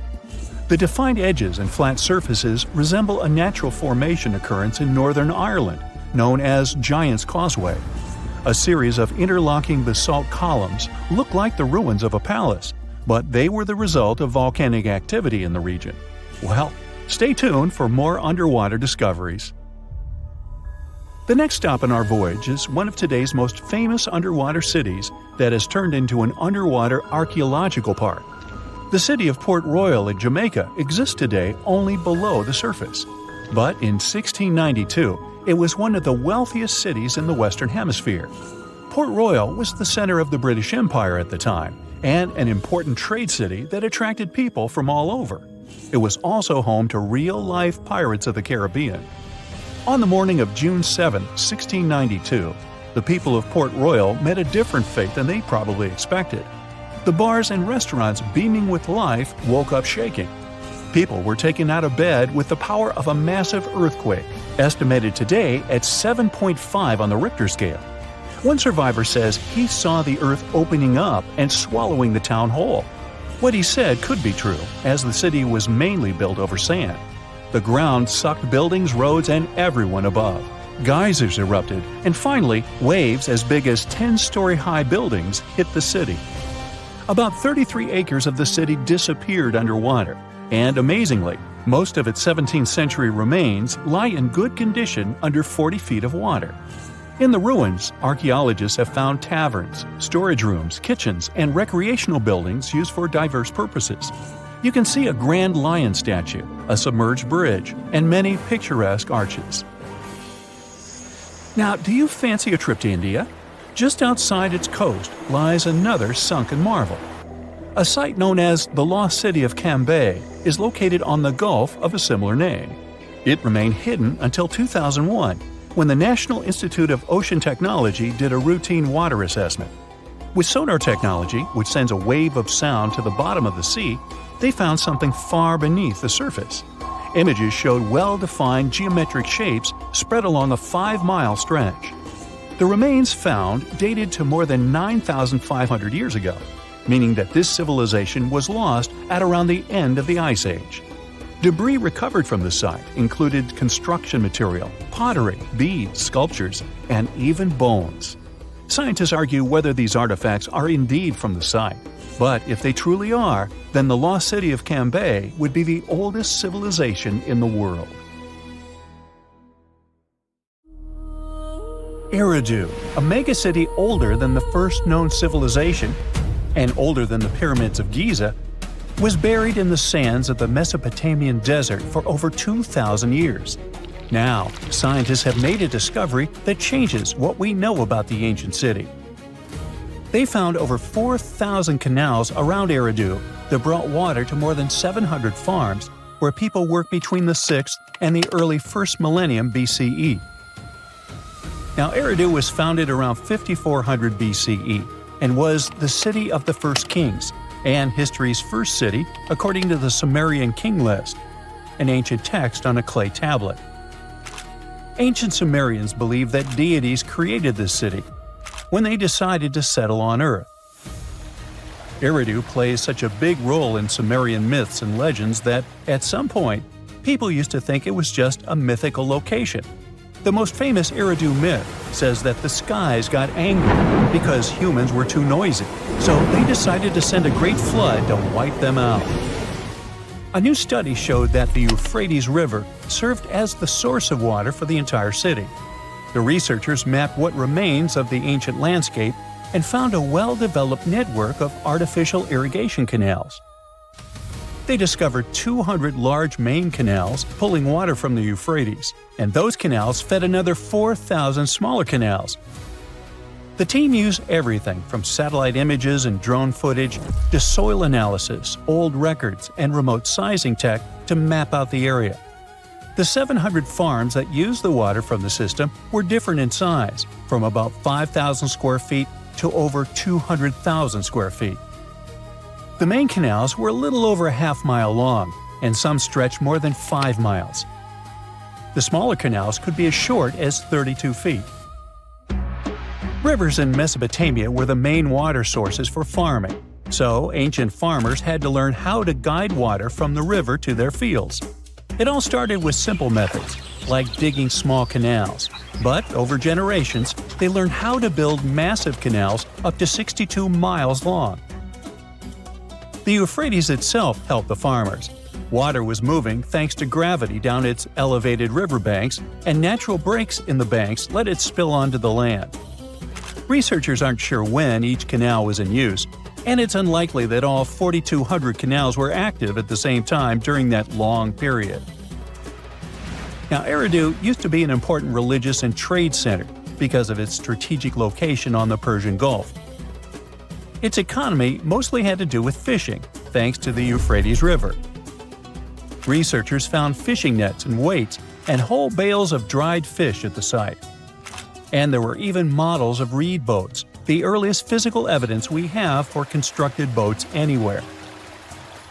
The defined edges and flat surfaces resemble a natural formation occurrence in Northern Ireland, known as Giant's Causeway. A series of interlocking basalt columns look like the ruins of a palace, but they were the result of volcanic activity in the region. Well, stay tuned for more underwater discoveries. The next stop on our voyage is one of today's most famous underwater cities that has turned into an underwater archaeological park. The city of Port Royal in Jamaica exists today only below the surface. But in 1692, it was one of the wealthiest cities in the Western Hemisphere. Port Royal was the center of the British Empire at the time, and an important trade city that attracted people from all over. It was also home to real-life pirates of the Caribbean. On the morning of June 7, 1692, the people of Port Royal met a different fate than they probably expected. The bars and restaurants beaming with life woke up shaking. People were taken out of bed with the power of a massive earthquake, estimated today at 7.5 on the Richter scale. One survivor says he saw the earth opening up and swallowing the town whole. What he said could be true, as the city was mainly built over sand. The ground sucked buildings, roads, and everyone above. geysers erupted, and finally, waves as big as 10-story-high buildings hit the city. About 33 acres of the city disappeared underwater, and amazingly, most of its 17th century remains lie in good condition under 40 feet of water. In the ruins, archaeologists have found taverns, storage rooms, kitchens, and recreational buildings used for diverse purposes. You can see a grand lion statue, a submerged bridge, and many picturesque arches. Now, do you fancy a trip to India? Just outside its coast lies another sunken marvel. A site known as the Lost City of Cambay is located on the Gulf of a similar name. It remained hidden until 2001, when the National Institute of Ocean Technology did a routine water assessment. With sonar technology, which sends a wave of sound to the bottom of the sea, they found something far beneath the surface. Images showed well-defined geometric shapes spread along a 5-mile stretch. The remains found dated to more than 9,500 years ago, meaning that this civilization was lost at around the end of the Ice Age. Debris recovered from the site included construction material, pottery, beads, sculptures, and even bones. Scientists argue whether these artifacts are indeed from the site, but if they truly are, then the lost city of Cambay would be the oldest civilization in the world. Eridu, a megacity older than the first known civilization and older than the pyramids of Giza, was buried in the sands of the Mesopotamian desert for over 2,000 years. Now, scientists have made a discovery that changes what we know about the ancient city. They found over 4,000 canals around Eridu that brought water to more than 700 farms where people worked between the 6th and the early 1st millennium BCE. Now, Eridu was founded around 5400 BCE and was the city of the first kings, and history's first city according to the Sumerian king list, an ancient text on a clay tablet. Ancient Sumerians believed that deities created this city when they decided to settle on Earth. Eridu plays such a big role in Sumerian myths and legends that, at some point, people used to think it was just a mythical location. The most famous Eridu myth says that the skies got angry because humans were too noisy, so they decided to send a great flood to wipe them out. A new study showed that the Euphrates River served as the source of water for the entire city. The researchers mapped what remains of the ancient landscape and found a well-developed network of artificial irrigation canals. They discovered 200 large main canals pulling water from the Euphrates, and those canals fed another 4,000 smaller canals. The team used everything from satellite images and drone footage to soil analysis, old records, and remote sizing tech to map out the area. The 700 farms that used the water from the system were different in size, from about 5,000 square feet to over 200,000 square feet. The main canals were a little over a half-mile long, and some stretched more than 5 miles. The smaller canals could be as short as 32 feet. Rivers in Mesopotamia were the main water sources for farming, so ancient farmers had to learn how to guide water from the river to their fields. It all started with simple methods, like digging small canals, but over generations, they learned how to build massive canals up to 62 miles long. The Euphrates itself helped the farmers. Water was moving thanks to gravity down its elevated riverbanks, and natural breaks in the banks let it spill onto the land. Researchers aren't sure when each canal was in use, and it's unlikely that all 4,200 canals were active at the same time during that long period. Now, Eridu used to be an important religious and trade center because of its strategic location on the Persian Gulf. Its economy mostly had to do with fishing, thanks to the Euphrates River. Researchers found fishing nets and weights and whole bales of dried fish at the site. And there were even models of reed boats, the earliest physical evidence we have for constructed boats anywhere.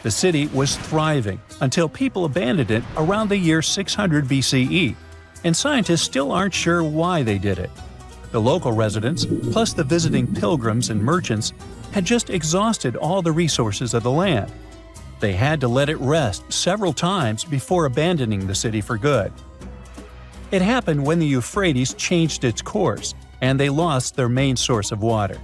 The city was thriving until people abandoned it around the year 600 BCE, and scientists still aren't sure why they did it. The local residents, plus the visiting pilgrims and merchants, had just exhausted all the resources of the land. They had to let it rest several times before abandoning the city for good. It happened when the Euphrates changed its course, and they lost their main source of water.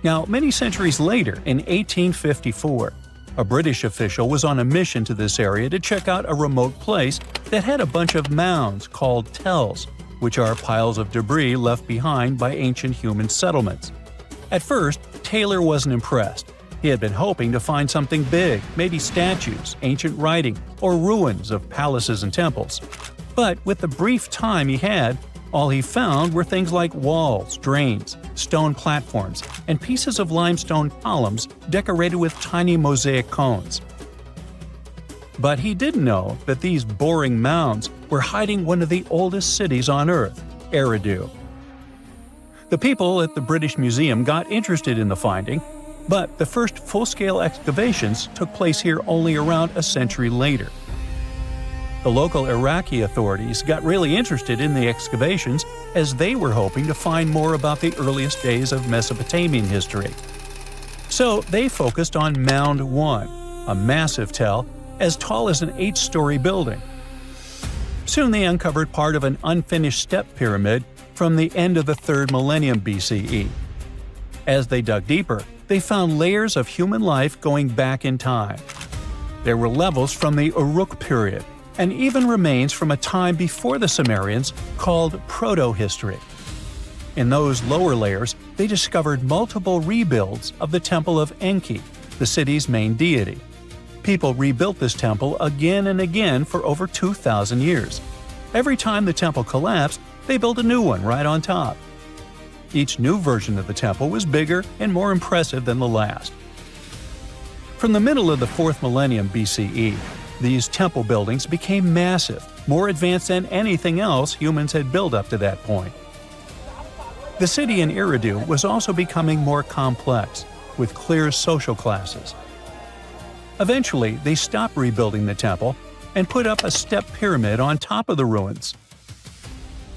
Now, many centuries later, in 1854, a British official was on a mission to this area to check out a remote place that had a bunch of mounds called tells, which are piles of debris left behind by ancient human settlements. At first, Taylor wasn't impressed. He had been hoping to find something big, maybe statues, ancient writing, or ruins of palaces and temples. But with the brief time he had, all he found were things like walls, drains, stone platforms, and pieces of limestone columns decorated with tiny mosaic cones. But he didn't know that these boring mounds were hiding one of the oldest cities on Earth, Eridu. The people at the British Museum got interested in the finding, but the first full-scale excavations took place here only around a century later. The local Iraqi authorities got really interested in the excavations as they were hoping to find more about the earliest days of Mesopotamian history. So they focused on Mound 1, a massive tell as tall as an 8-story building. Soon they uncovered part of an unfinished step pyramid from the end of the 3rd millennium BCE. As they dug deeper, they found layers of human life going back in time. There were levels from the Uruk period, and even remains from a time before the Sumerians called proto-history. In those lower layers, they discovered multiple rebuilds of the Temple of Enki, the city's main deity. People rebuilt this temple again and again for over 2,000 years. Every time the temple collapsed, they built a new one right on top. Each new version of the temple was bigger and more impressive than the last. From the middle of the 4th millennium BCE, these temple buildings became massive, more advanced than anything else humans had built up to that point. The city in Eridu was also becoming more complex, with clear social classes. Eventually, they stopped rebuilding the temple and put up a step pyramid on top of the ruins.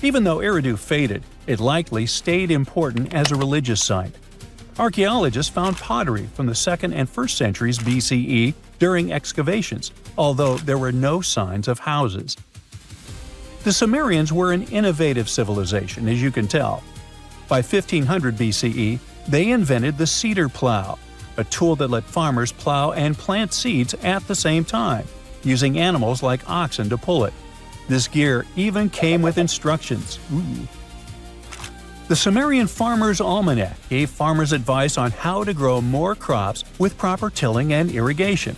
Even though Eridu faded, it likely stayed important as a religious site. Archaeologists found pottery from the 2nd and 1st centuries BCE during excavations, although there were no signs of houses. The Sumerians were an innovative civilization, as you can tell. By 1500 BCE, they invented the cedar plow, a tool that let farmers plow and plant seeds at the same time, using animals like oxen to pull it. This gear even came with instructions. The Sumerian Farmer's Almanac gave farmers advice on how to grow more crops with proper tilling and irrigation.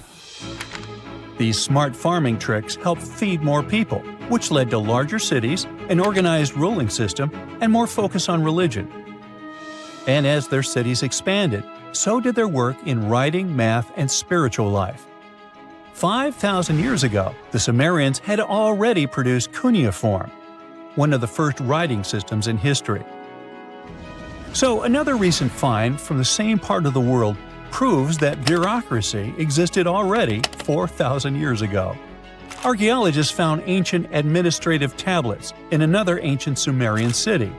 These smart farming tricks helped feed more people, which led to larger cities, an organized ruling system, and more focus on religion. And as their cities expanded, so did their work in writing, math, and spiritual life. 5,000 years ago, the Sumerians had already produced cuneiform, one of the first writing systems in history. So another recent find from the same part of the world proves that bureaucracy existed already 4,000 years ago. Archaeologists found ancient administrative tablets in another ancient Sumerian city.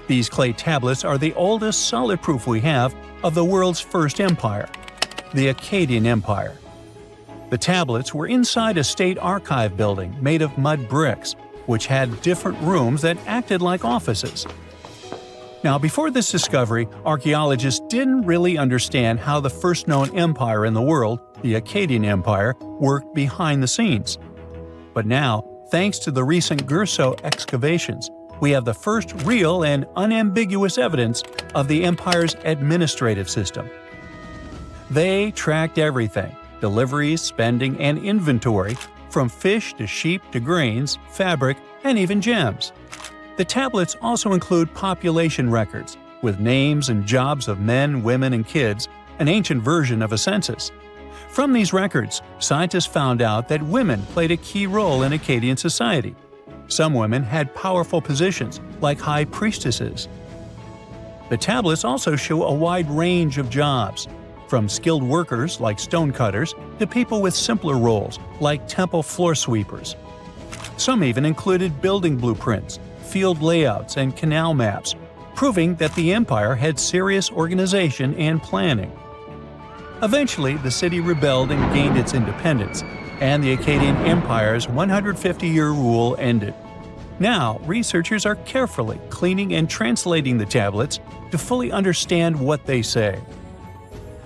These clay tablets are the oldest solid proof we have of the world's first empire, the Akkadian Empire. The tablets were inside a state archive building made of mud bricks, which had different rooms that acted like offices. Now, before this discovery, archaeologists didn't really understand how the first known empire in the world, the Akkadian Empire, worked behind the scenes. But now, thanks to the recent Gerso excavations, we have the first real and unambiguous evidence of the empire's administrative system. They tracked everything – deliveries, spending, and inventory, from fish to sheep to grains, fabric, and even gems. The tablets also include population records, with names and jobs of men, women, and kids, an ancient version of a census. From these records, scientists found out that women played a key role in Akkadian society. Some women had powerful positions, like high priestesses. The tablets also show a wide range of jobs, from skilled workers like stonecutters to people with simpler roles like temple floor sweepers. Some even included building blueprints, field layouts, and canal maps, proving that the empire had serious organization and planning. Eventually, the city rebelled and gained its independence, and the Akkadian Empire's 150-year rule ended. Now, researchers are carefully cleaning and translating the tablets to fully understand what they say.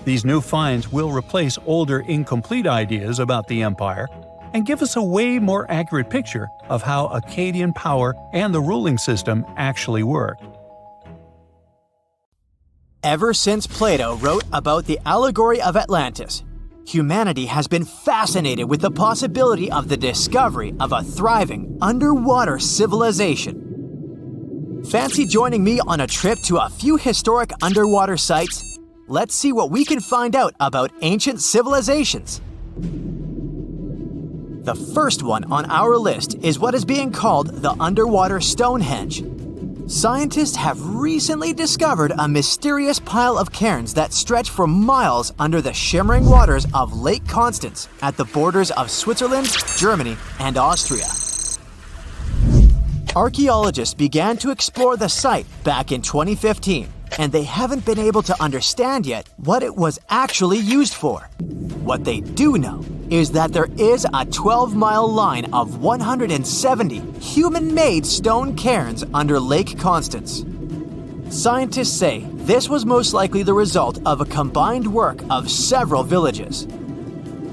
These new finds will replace older incomplete ideas about the empire and give us a way more accurate picture of how Akkadian power and the ruling system actually worked. Ever since Plato wrote about the allegory of Atlantis, humanity has been fascinated with the possibility of the discovery of a thriving underwater civilization. Fancy joining me on a trip to a few historic underwater sites? Let's see what we can find out about ancient civilizations. The first one on our list is what is being called the underwater Stonehenge. Scientists have recently discovered a mysterious pile of cairns that stretch for miles under the shimmering waters of Lake Constance at the borders of Switzerland, Germany, and Austria. Archaeologists began to explore the site back in 2015, and they haven't been able to understand yet what it was actually used for. What they do know is that there is a 12-mile line of 170 human-made stone cairns under Lake Constance. Scientists say this was most likely the result of a combined work of several villages.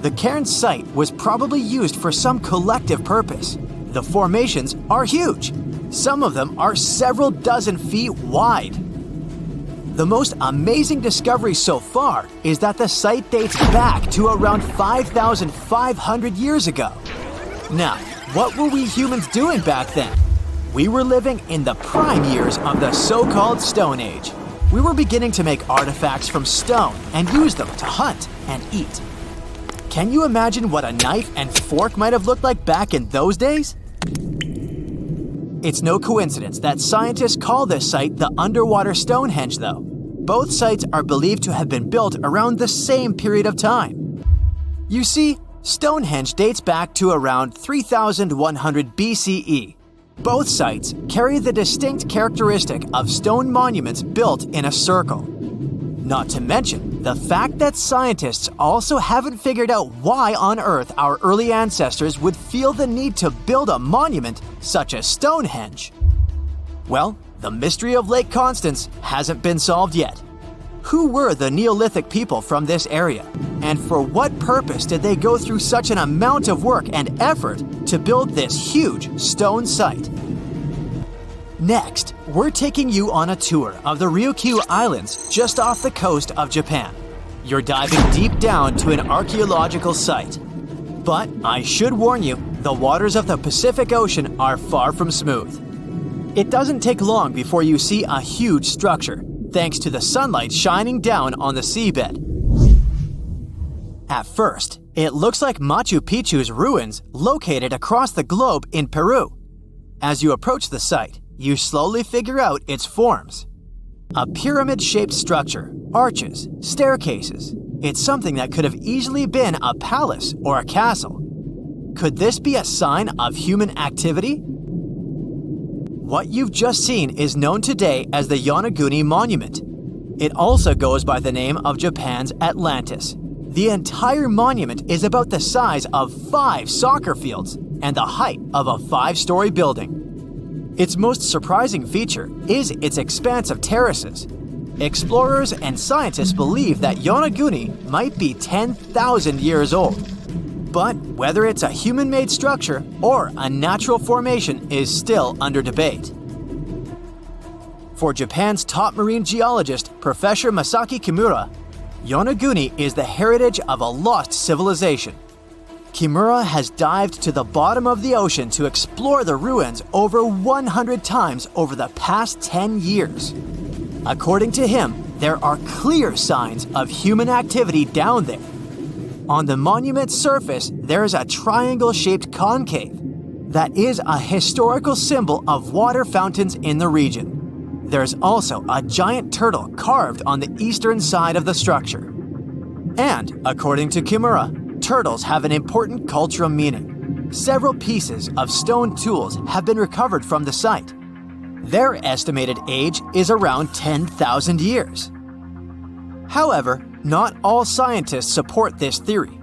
The cairn site was probably used for some collective purpose. The formations are huge. Some of them are several dozen feet wide. The most amazing discovery so far is that the site dates back to around 5,500 years ago. Now, what were we humans doing back then? We were living in the prime years of the so-called Stone Age. We were beginning to make artifacts from stone and use them to hunt and eat. Can you imagine what a knife and fork might have looked like back in those days? It's no coincidence that scientists call this site the underwater Stonehenge, though. Both sites are believed to have been built around the same period of time. You see, Stonehenge dates back to around 3100 BCE. Both sites carry the distinct characteristic of stone monuments built in a circle. Not to mention the fact that scientists also haven't figured out why on earth our early ancestors would feel the need to build a monument such as Stonehenge. Well, the mystery of Lake Constance hasn't been solved yet. Who were the Neolithic people from this area? And for what purpose did they go through such an amount of work and effort to build this huge stone site? Next, we're taking you on a tour of the Ryukyu Islands just off the coast of Japan. You're diving deep down to an archaeological site. But I should warn you, the waters of the Pacific Ocean are far from smooth. It doesn't take long before you see a huge structure, thanks to the sunlight shining down on the seabed. At first, it looks like Machu Picchu's ruins located across the globe in Peru. As you approach the site, you slowly figure out its forms. A pyramid-shaped structure, arches, staircases. It's something that could have easily been a palace or a castle. Could this be a sign of human activity? What you've just seen is known today as the Yonaguni Monument. It also goes by the name of Japan's Atlantis. The entire monument is about the size of 5 soccer fields and the height of a 5-story building. Its most surprising feature is its expanse of terraces. Explorers and scientists believe that Yonaguni might be 10,000 years old. But whether it's a human-made structure or a natural formation is still under debate. For Japan's top marine geologist, Professor Masaki Kimura, Yonaguni is the heritage of a lost civilization. Kimura has dived to the bottom of the ocean to explore the ruins over 100 times over the past 10 years. According to him, there are clear signs of human activity down there. On the monument's surface, there is a triangle-shaped concave that is a historical symbol of water fountains in the region. There's also a giant turtle carved on the eastern side of the structure. And, according to Kimura, turtles have an important cultural meaning. Several pieces of stone tools have been recovered from the site. Their estimated age is around 10,000 years. However, not all scientists support this theory.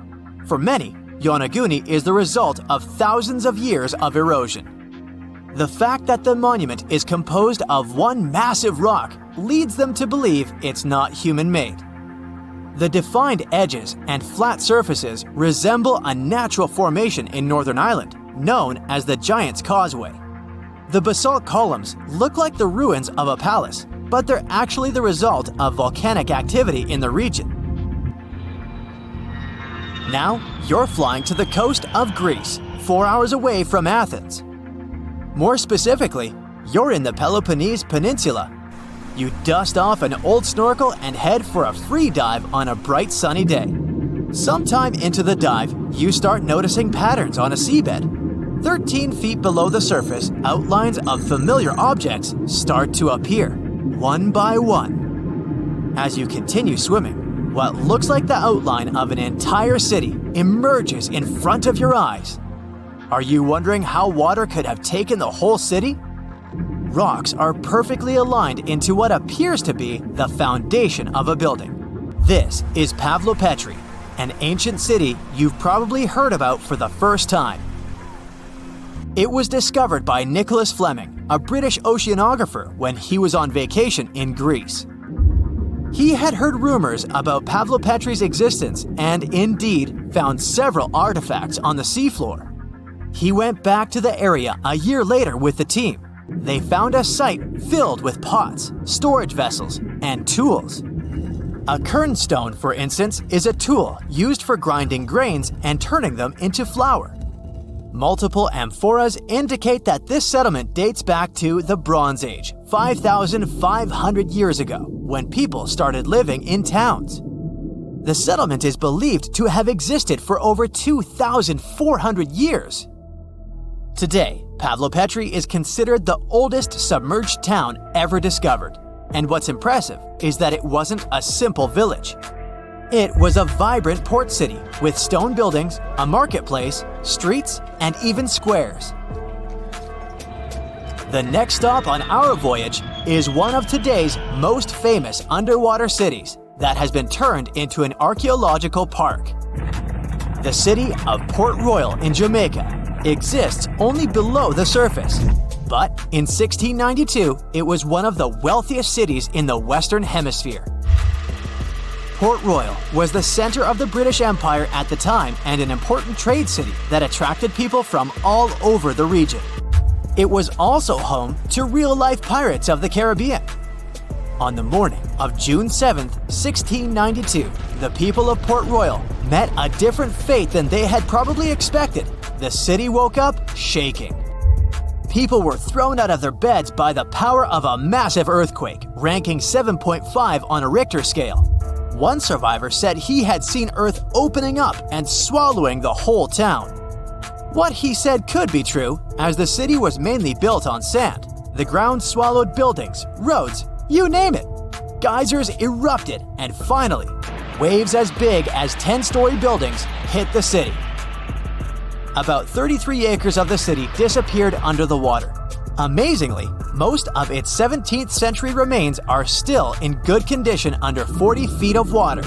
For many, Yonaguni is the result of thousands of years of erosion. The fact that the monument is composed of one massive rock leads them to believe it's not human-made. The defined edges and flat surfaces resemble a natural formation in Northern Ireland, known as the Giant's Causeway. The basalt columns look like the ruins of a palace, but they're actually the result of volcanic activity in the region. Now, you're flying to the coast of Greece, 4 hours away from Athens. More specifically, you're in the Peloponnese Peninsula. You dust off an old snorkel and head for a free dive on a bright sunny day. Sometime into the dive, you start noticing patterns on a seabed. 13 feet below the surface, outlines of familiar objects start to appear, one by one. As you continue swimming, what looks like the outline of an entire city emerges in front of your eyes. Are you wondering how water could have taken the whole city? Rocks are perfectly aligned into what appears to be the foundation of a building. This is Pavlopetri, an ancient city you've probably heard about for the first time. It was discovered by Nicholas Fleming, a British oceanographer, when he was on vacation in Greece. He had heard rumors about Pavlopetri's existence and indeed found several artifacts on the seafloor. He went back to the area a year later with the team. They found a site filled with pots, storage vessels, and tools. A kernstone, for instance, is a tool used for grinding grains and turning them into flour. Multiple amphoras indicate that this settlement dates back to the Bronze Age, 5,500 years ago, when people started living in towns. The settlement is believed to have existed for over 2,400 years. Today, Pavlopetri is considered the oldest submerged town ever discovered, and what's impressive is that it wasn't a simple village. It was a vibrant port city with stone buildings, a marketplace, streets, and even squares. The next stop on our voyage is one of today's most famous underwater cities that has been turned into an archaeological park. The city of Port Royal in Jamaica exists only below the surface, but in 1692 it was one of the wealthiest cities in the Western Hemisphere. Port Royal was the center of the British Empire at the time and an important trade city that attracted people from all over the region. It was also home to real-life pirates of the Caribbean. On the morning of June 7, 1692, the people of Port Royal met a different fate than they had probably expected. The city woke up shaking. People were thrown out of their beds by the power of a massive earthquake, ranking 7.5 on a Richter scale. One survivor said he had seen Earth opening up and swallowing the whole town. What he said could be true, as the city was mainly built on sand. The ground swallowed buildings, roads, you name it. Geysers erupted, and finally, waves as big as 10-story buildings hit the city. About 33 acres of the city disappeared under the water. Amazingly, most of its 17th century remains are still in good condition under 40 feet of water.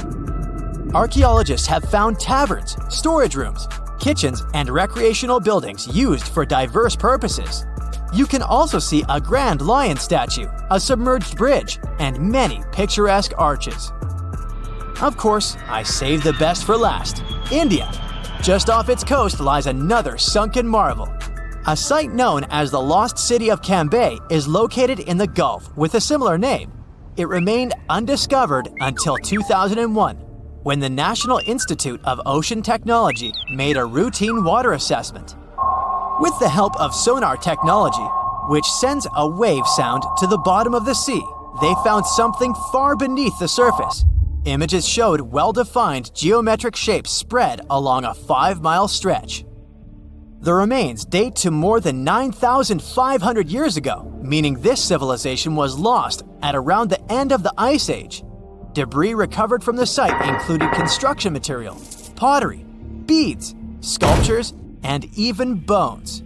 Archaeologists have found taverns, storage rooms, kitchens, and recreational buildings used for diverse purposes. You can also see a grand lion statue, a submerged bridge, and many picturesque arches. Of course, I saved the best for last: India. Just off its coast lies another sunken marvel. A site known as the Lost City of Cambay is located in the Gulf with a similar name. It remained undiscovered until 2001, when the National Institute of Ocean Technology made a routine water assessment. With the help of sonar technology, which sends a wave sound to the bottom of the sea, they found something far beneath the surface. Images showed well-defined geometric shapes spread along a 5-mile stretch. The remains date to more than 9,500 years ago, meaning this civilization was lost at around the end of the Ice Age. Debris recovered from the site included construction material, pottery, beads, sculptures, and even bones.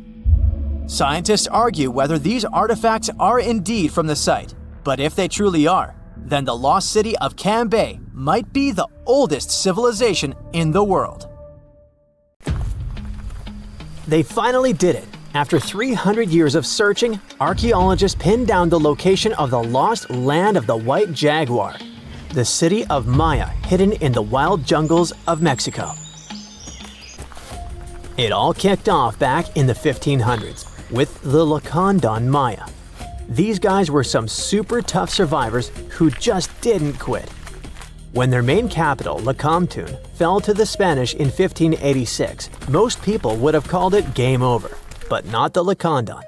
Scientists argue whether these artifacts are indeed from the site, but if they truly are, then the lost city of Cambay might be the oldest civilization in the world. They finally did it. After 300 years of searching, archaeologists pinned down the location of the lost land of the white jaguar, the city of Maya hidden in the wild jungles of Mexico. It all kicked off back in the 1500s with the Lacandon Maya. These guys were some super tough survivors who just didn't quit. When their main capital, Lacamtun, fell to the Spanish in 1586, most people would have called it game over. But not the Lacandon.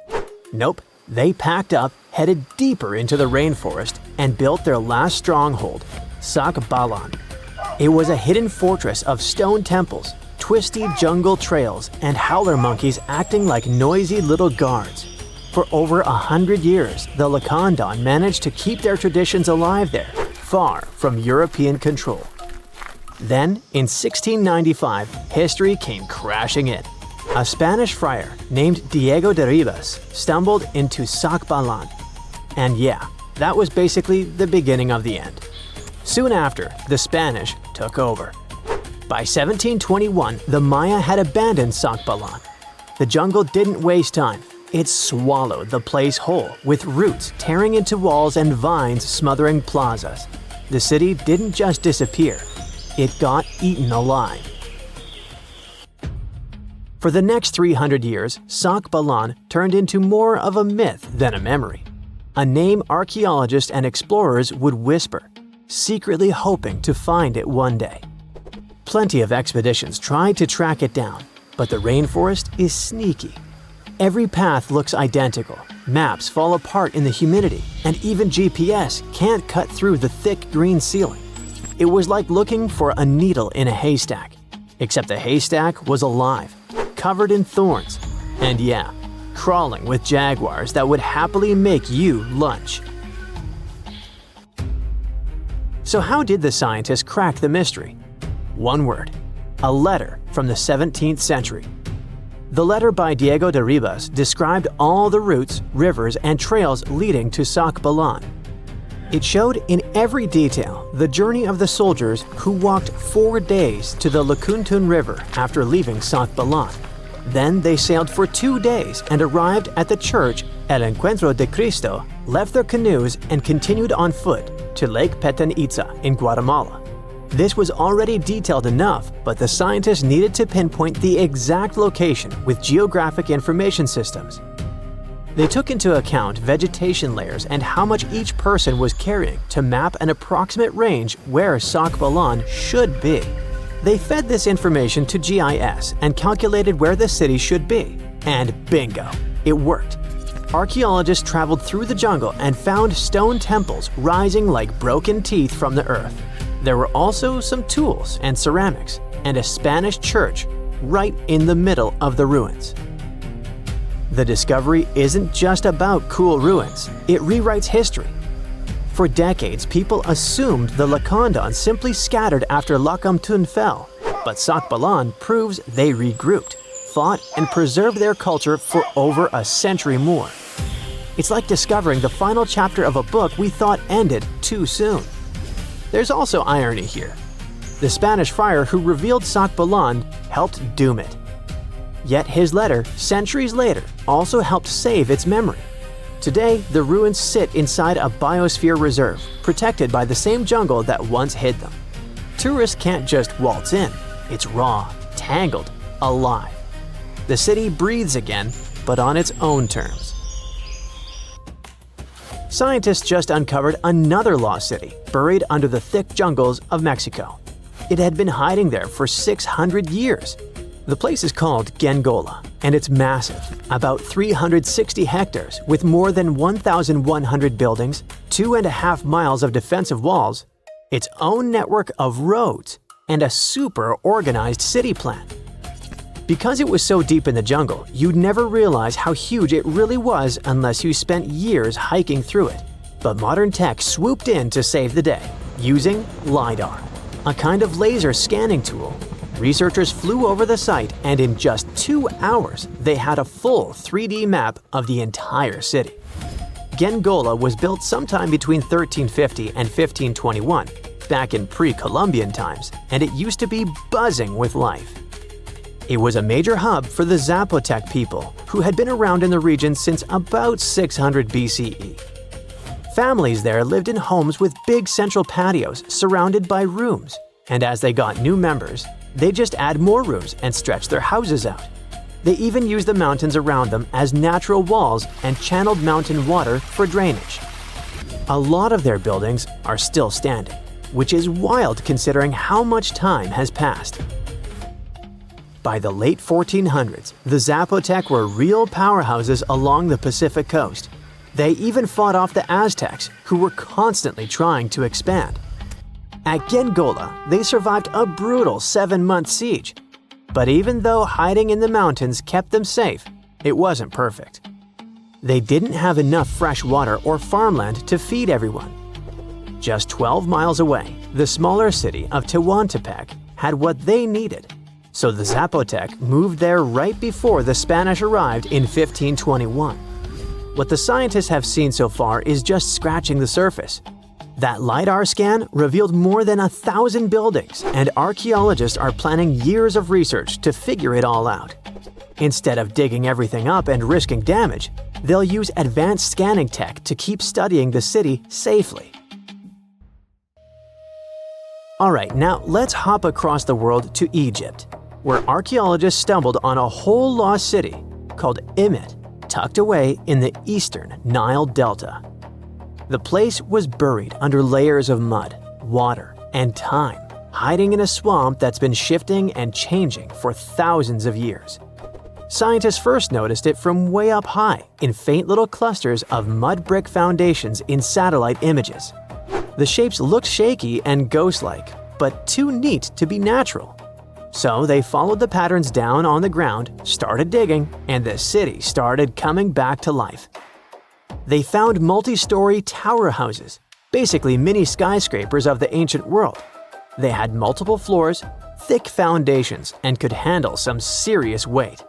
Nope, they packed up, headed deeper into the rainforest, and built their last stronghold, Sacbalan. It was a hidden fortress of stone temples, twisty jungle trails, and howler monkeys acting like noisy little guards. For over 100 years, the Lacandon managed to keep their traditions alive there, far from European control. Then, in 1695, history came crashing in. A Spanish friar named Diego de Ribas stumbled into Sacbalan. And yeah, that was basically the beginning of the end. Soon after, the Spanish took over. By 1721, the Maya had abandoned Sacbalan. The jungle didn't waste time. It swallowed the place whole, with roots tearing into walls and vines smothering plazas. The city didn't just disappear, it got eaten alive. For the next 300 years, Sacbalan turned into more of a myth than a memory. A name archaeologists and explorers would whisper, secretly hoping to find it one day. Plenty of expeditions tried to track it down, but the rainforest is sneaky. Every path looks identical, maps fall apart in the humidity, and even GPS can't cut through the thick green ceiling. It was like looking for a needle in a haystack, except the haystack was alive, covered in thorns, and yeah, crawling with jaguars that would happily make you lunch. So how did the scientists crack the mystery? One word: a letter from the 17th century. The letter by Diego de Ribas described all the routes, rivers, and trails leading to Sacbalan. It showed in every detail the journey of the soldiers who walked 4 days to the Lacandon River after leaving Sacbalan. Then they sailed for 2 days and arrived at the church El Encuentro de Cristo, left their canoes, and continued on foot to Lake Petén Itzá in Guatemala. This was already detailed enough, but the scientists needed to pinpoint the exact location with geographic information systems. They took into account vegetation layers and how much each person was carrying to map an approximate range where Sacbalan should be. They fed this information to GIS and calculated where the city should be. And bingo, it worked. Archaeologists traveled through the jungle and found stone temples rising like broken teeth from the earth. There were also some tools and ceramics, and a Spanish church right in the middle of the ruins. The discovery isn't just about cool ruins, it rewrites history. For decades, people assumed the Lacandon simply scattered after Lacamtun fell, but Sacbalan proves they regrouped, fought, and preserved their culture for over a century more. It's like discovering the final chapter of a book we thought ended too soon. There's also irony here. The Spanish friar who revealed Sacbalan helped doom it. Yet his letter, centuries later, also helped save its memory. Today, the ruins sit inside a biosphere reserve, protected by the same jungle that once hid them. Tourists can't just waltz in. It's raw, tangled, alive. The city breathes again, but on its own terms. Scientists just uncovered another lost city, buried under the thick jungles of Mexico. It had been hiding there for 600 years. The place is called Gengola, and it's massive, about 360 hectares with more than 1,100 buildings, 2.5 miles of defensive walls, its own network of roads, and a super organized city plan. Because it was so deep in the jungle, you'd never realize how huge it really was unless you spent years hiking through it. But modern tech swooped in to save the day, using LiDAR, a kind of laser scanning tool. Researchers flew over the site, and in just 2 hours, they had a full 3D map of the entire city. Gengola was built sometime between 1350 and 1521, back in pre-Columbian times, and it used to be buzzing with life. It was a major hub for the Zapotec people, who had been around in the region since about 600 BCE. Families there lived in homes with big central patios surrounded by rooms, and as they got new members, they just add more rooms and stretch their houses out. They even used the mountains around them as natural walls and channeled mountain water for drainage. A lot of their buildings are still standing, which is wild considering how much time has passed. By the late 1400s, the Zapotec were real powerhouses along the Pacific coast. They even fought off the Aztecs, who were constantly trying to expand. At Gengola, they survived a brutal 7-month siege. But even though hiding in the mountains kept them safe, it wasn't perfect. They didn't have enough fresh water or farmland to feed everyone. Just 12 miles away, the smaller city of Tehuantepec had what they needed. So the Zapotec moved there right before the Spanish arrived in 1521. What the scientists have seen so far is just scratching the surface. That LiDAR scan revealed more than 1,000 buildings, and archaeologists are planning years of research to figure it all out. Instead of digging everything up and risking damage, they'll use advanced scanning tech to keep studying the city safely. Alright, now let's hop across the world to Egypt, where archaeologists stumbled on a whole lost city called Imet, tucked away in the eastern Nile Delta. The place was buried under layers of mud, water, and time, hiding in a swamp that's been shifting and changing for thousands of years. Scientists first noticed it from way up high in faint little clusters of mud brick foundations in satellite images. The shapes looked shaky and ghost-like, but too neat to be natural. So they followed the patterns down on the ground, started digging, and the city started coming back to life. They found multi-story tower houses, basically mini skyscrapers of the ancient world. They had multiple floors, thick foundations, and could handle some serious weight.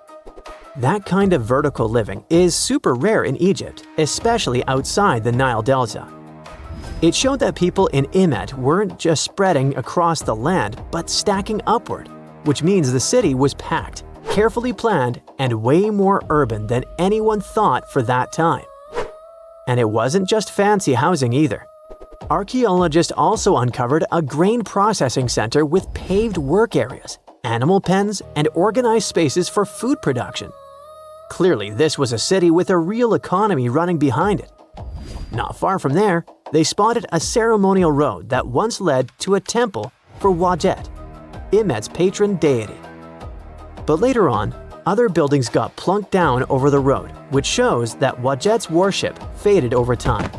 That kind of vertical living is super rare in Egypt, especially outside the Nile Delta. It showed that people in Imet weren't just spreading across the land, but stacking upward, which means the city was packed, carefully planned, and way more urban than anyone thought for that time. And it wasn't just fancy housing either. Archaeologists also uncovered a grain processing center with paved work areas, animal pens, and organized spaces for food production. Clearly, this was a city with a real economy running behind it. Not far from there, they spotted a ceremonial road that once led to a temple for Wadjet, Imet's patron deity. But later on, other buildings got plunked down over the road, which shows that Wadjet's worship faded over time.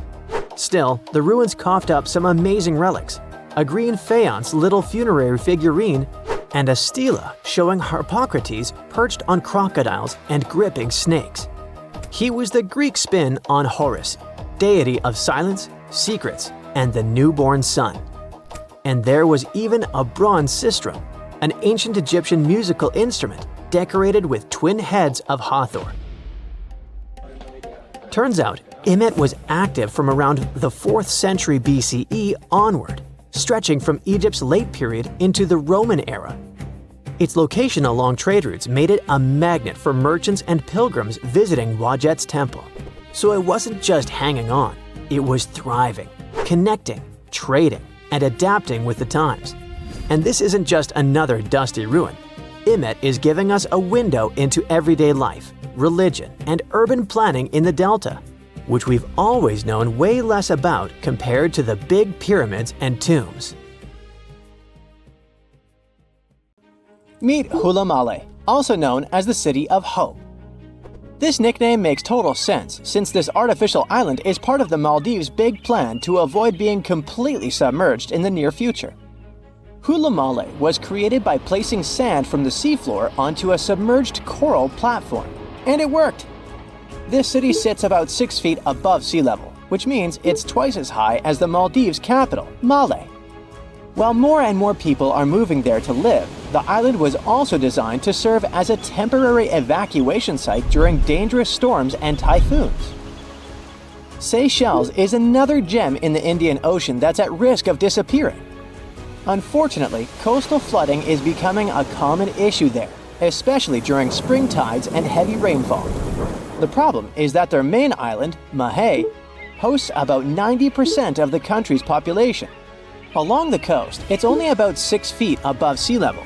Still, the ruins coughed up some amazing relics, a green faience little funerary figurine, and a stela showing Harpocrates perched on crocodiles and gripping snakes. He was the Greek spin on Horus, deity of silence, secrets, and the newborn sun. And there was even a bronze sistrum, an ancient Egyptian musical instrument decorated with twin heads of Hathor. Turns out, Imet was active from around the 4th century BCE onward, stretching from Egypt's late period into the Roman era. Its location along trade routes made it a magnet for merchants and pilgrims visiting Wadjet's temple. So it wasn't just hanging on, it was thriving, connecting, trading, and adapting with the times. And this isn't just another dusty ruin. Imet is giving us a window into everyday life, religion, and urban planning in the Delta, which we've always known way less about compared to the big pyramids and tombs. Meet Hulamale, also known as the City of Hope. This nickname makes total sense since this artificial island is part of the Maldives' big plan to avoid being completely submerged in the near future. Hulamale was created by placing sand from the seafloor onto a submerged coral platform, and it worked. This city sits about 6 feet above sea level, which means it's twice as high as the Maldives' capital, Male. While more and more people are moving there to live, the island was also designed to serve as a temporary evacuation site during dangerous storms and typhoons. Seychelles is another gem in the Indian Ocean that's at risk of disappearing. Unfortunately, coastal flooding is becoming a common issue there, especially during spring tides and heavy rainfall. The problem is that their main island, Mahé, hosts about 90% of the country's population. Along the coast, it's only about 6 feet above sea level.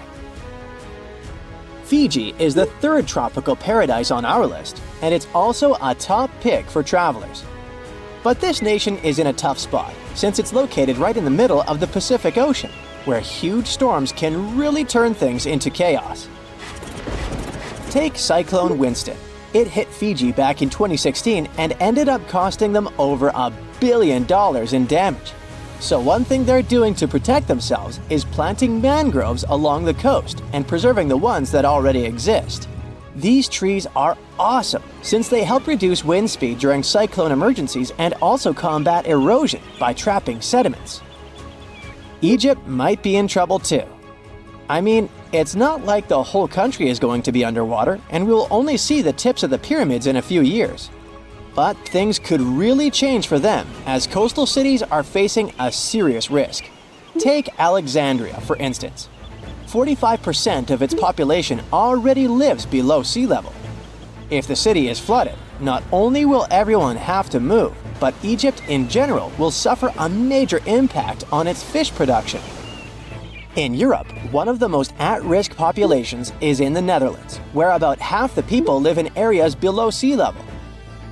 Fiji is the third tropical paradise on our list, and it's also a top pick for travelers. But this nation is in a tough spot, since it's located right in the middle of the Pacific Ocean, where huge storms can really turn things into chaos. Take Cyclone Winston. It hit Fiji back in 2016 and ended up costing them over $1 billion in damage. So one thing they're doing to protect themselves is planting mangroves along the coast and preserving the ones that already exist. These trees are awesome since they help reduce wind speed during cyclone emergencies and also combat erosion by trapping sediments. Egypt might be in trouble too. I mean, it's not like the whole country is going to be underwater and we'll only see the tips of the pyramids in a few years. But things could really change for them as coastal cities are facing a serious risk. Take Alexandria, for instance. 45% of its population already lives below sea level. If the city is flooded, not only will everyone have to move, but Egypt in general will suffer a major impact on its fish production. In Europe, one of the most at-risk populations is in the Netherlands, where about half the people live in areas below sea level.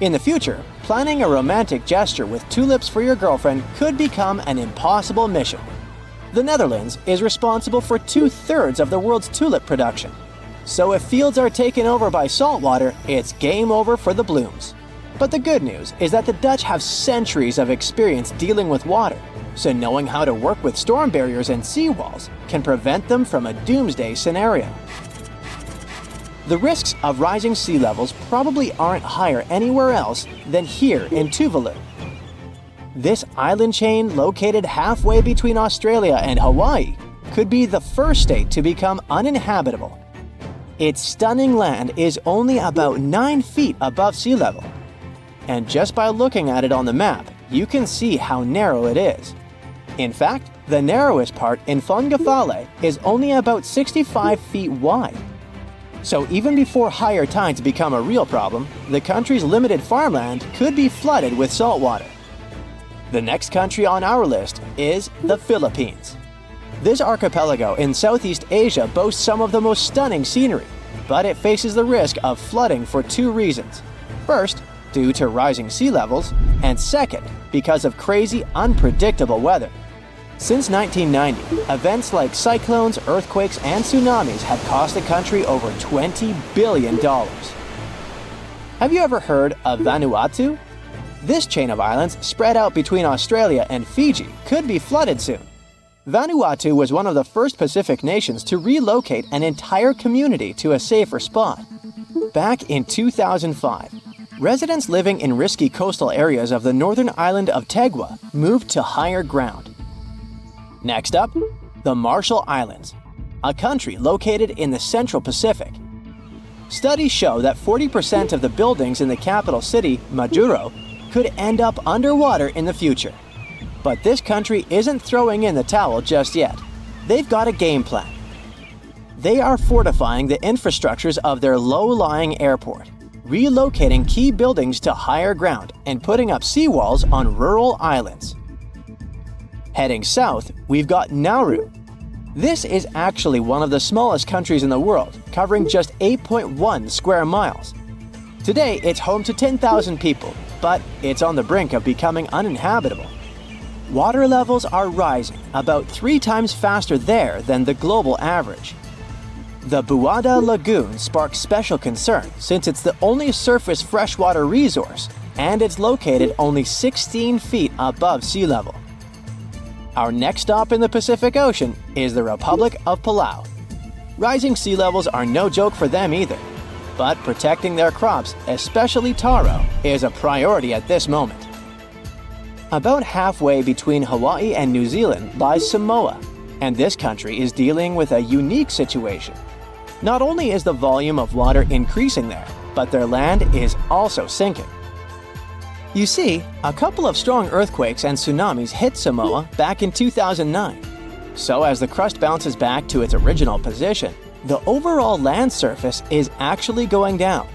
In the future, planning a romantic gesture with tulips for your girlfriend could become an impossible mission. The Netherlands is responsible for 2/3 of the world's tulip production. So if fields are taken over by saltwater, it's game over for the blooms. But the good news is that the Dutch have centuries of experience dealing with water, so knowing how to work with storm barriers and seawalls can prevent them from a doomsday scenario. The risks of rising sea levels probably aren't higher anywhere else than here in Tuvalu. This island chain, located halfway between Australia and Hawaii, could be the first state to become uninhabitable. Its stunning land is only about 9 feet above sea level. And just by looking at it on the map, you can see how narrow it is. In fact, the narrowest part in Fongafale is only about 65 feet wide. So even before higher tides become a real problem, the country's limited farmland could be flooded with saltwater. The next country on our list is the Philippines. This archipelago in Southeast Asia boasts some of the most stunning scenery, but it faces the risk of flooding for 2 reasons. First, due to rising sea levels, and second, because of crazy, unpredictable weather. Since 1990, events like cyclones, earthquakes, and tsunamis have cost the country over $20 billion. Have you ever heard of Vanuatu? This chain of islands, spread out between Australia and Fiji, could be flooded soon. Vanuatu was one of the first Pacific nations to relocate an entire community to a safer spot. Back in 2005, residents living in risky coastal areas of the northern island of Tegua moved to higher ground. Next up, the Marshall Islands, a country located in the Central Pacific. Studies show that 40% of the buildings in the capital city, Majuro, could end up underwater in the future. But this country isn't throwing in the towel just yet. They've got a game plan. They are fortifying the infrastructures of their low-lying airport, relocating key buildings to higher ground, and putting up seawalls on rural islands. Heading south, we've got Nauru. This is actually one of the smallest countries in the world, covering just 8.1 square miles. Today, it's home to 10,000 people, but it's on the brink of becoming uninhabitable. Water levels are rising about 3 times faster there than the global average. The Buada Lagoon sparks special concern since it's the only surface freshwater resource, and it's located only 16 feet above sea level. Our next stop in the Pacific Ocean is the Republic of Palau. Rising sea levels are no joke for them either, but protecting their crops, especially taro, is a priority at this moment. About halfway between Hawaii and New Zealand lies Samoa, and this country is dealing with a unique situation. Not only is the volume of water increasing there, but their land is also sinking. You see, a couple of strong earthquakes and tsunamis hit Samoa back in 2009. So as the crust bounces back to its original position, the overall land surface is actually going down.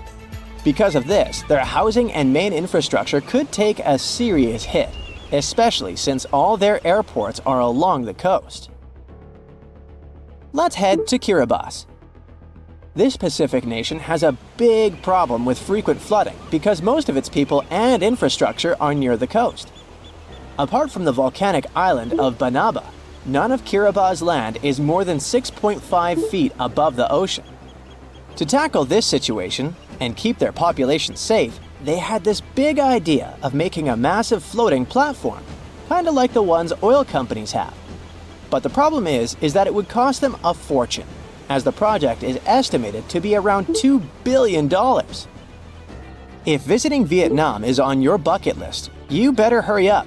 Because of this, their housing and main infrastructure could take a serious hit, especially since all their airports are along the coast. Let's head to Kiribati. This Pacific nation has a big problem with frequent flooding because most of its people and infrastructure are near the coast. Apart from the volcanic island of Banaba, none of Kiribati's land is more than 6.5 feet above the ocean. To tackle this situation and keep their population safe, they had this big idea of making a massive floating platform, kind of like the ones oil companies have. But the problem is that it would cost them a fortune, as the project is estimated to be around $2 billion. If visiting Vietnam is on your bucket list, you better hurry up.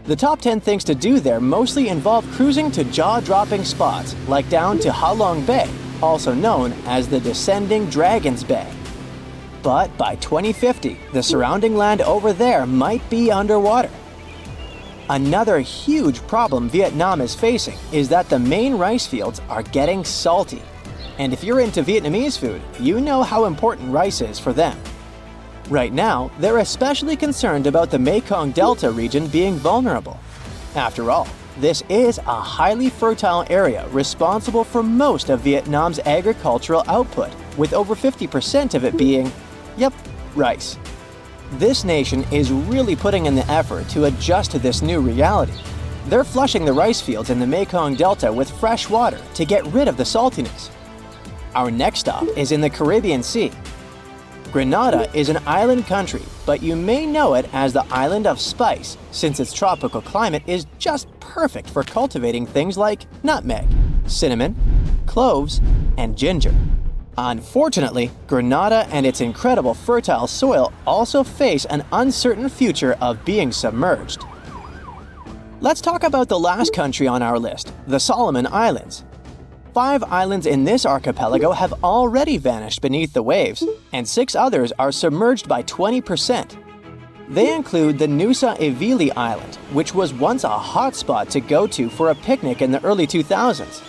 The top 10 things to do there mostly involve cruising to jaw-dropping spots like down to Ha Long Bay, also known as the Descending Dragons Bay. But by 2050, the surrounding land over there might be underwater. Another huge problem Vietnam is facing is that the main rice fields are getting salty. And if you're into Vietnamese food, you know how important rice is for them. Right now, they're especially concerned about the Mekong Delta region being vulnerable. After all, this is a highly fertile area responsible for most of Vietnam's agricultural output, with over 50% of it being, rice. This nation is really putting in the effort to adjust to this new reality. They're flushing the rice fields in the Mekong Delta with fresh water to get rid of the saltiness. Our next stop is in the Caribbean Sea. Grenada is an island country, but you may know it as the Island of Spice, since its tropical climate is just perfect for cultivating things like nutmeg, cinnamon, cloves, and ginger. Unfortunately, Grenada and its incredible fertile soil also face an uncertain future of being submerged. Let's talk about the last country on our list, the Solomon Islands. 5 islands in this archipelago have already vanished beneath the waves, and 6 others are submerged by 20%. They include the Nusa Evili Island, which was once a hotspot to go to for a picnic in the early 2000s.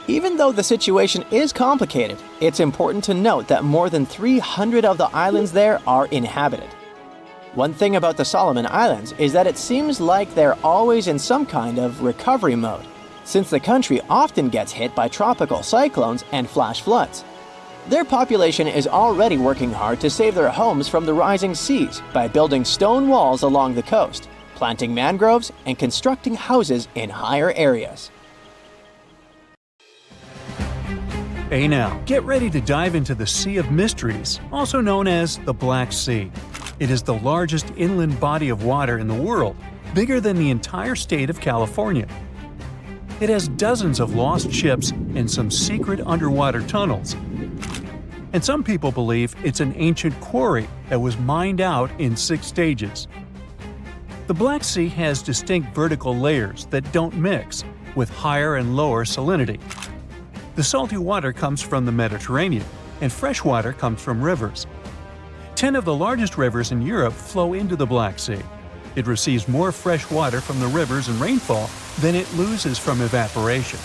Even though the situation is complicated, it's important to note that more than 300 of the islands there are inhabited. One thing about the Solomon Islands is that it seems like they're always in some kind of recovery mode, since the country often gets hit by tropical cyclones and flash floods. Their population is already working hard to save their homes from the rising seas by building stone walls along the coast, planting mangroves, and constructing houses in higher areas. Hey now, get ready to dive into the Sea of Mysteries, also known as the Black Sea. It is the largest inland body of water in the world, bigger than the entire state of California. It has dozens of lost ships and some secret underwater tunnels. And some people believe it's an ancient quarry that was mined out in 6 stages. The Black Sea has distinct vertical layers that don't mix, with higher and lower salinity. The salty water comes from the Mediterranean, and fresh water comes from rivers. 10 of the largest rivers in Europe flow into the Black Sea. It receives more fresh water from the rivers and rainfall than it loses from evaporation.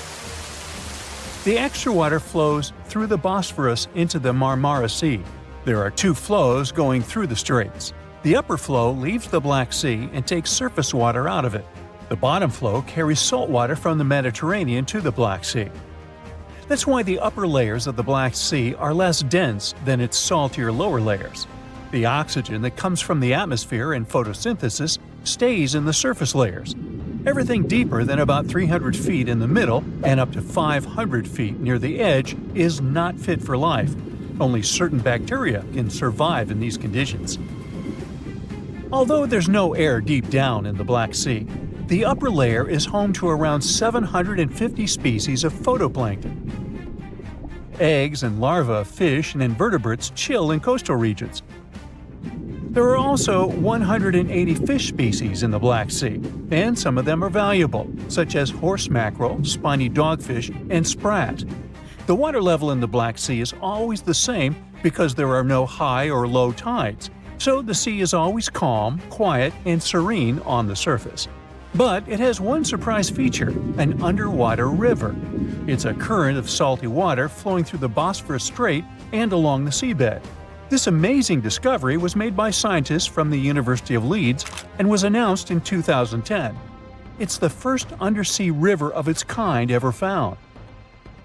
The extra water flows through the Bosphorus into the Marmara Sea. There are 2 flows going through the straits. The upper flow leaves the Black Sea and takes surface water out of it. The bottom flow carries salt water from the Mediterranean to the Black Sea. That's why the upper layers of the Black Sea are less dense than its saltier lower layers. The oxygen that comes from the atmosphere and photosynthesis stays in the surface layers. Everything deeper than about 300 feet in the middle and up to 500 feet near the edge is not fit for life. Only certain bacteria can survive in these conditions. Although there's no air deep down in the Black Sea, the upper layer is home to around 750 species of phytoplankton. Eggs and larvae of fish and invertebrates chill in coastal regions. There are also 180 fish species in the Black Sea, and some of them are valuable, such as horse mackerel, spiny dogfish, and sprat. The water level in the Black Sea is always the same because there are no high or low tides, so the sea is always calm, quiet, and serene on the surface. But it has one surprise feature: an underwater river. It's a current of salty water flowing through the Bosphorus Strait and along the seabed. This amazing discovery was made by scientists from the University of Leeds and was announced in 2010. It's the first undersea river of its kind ever found.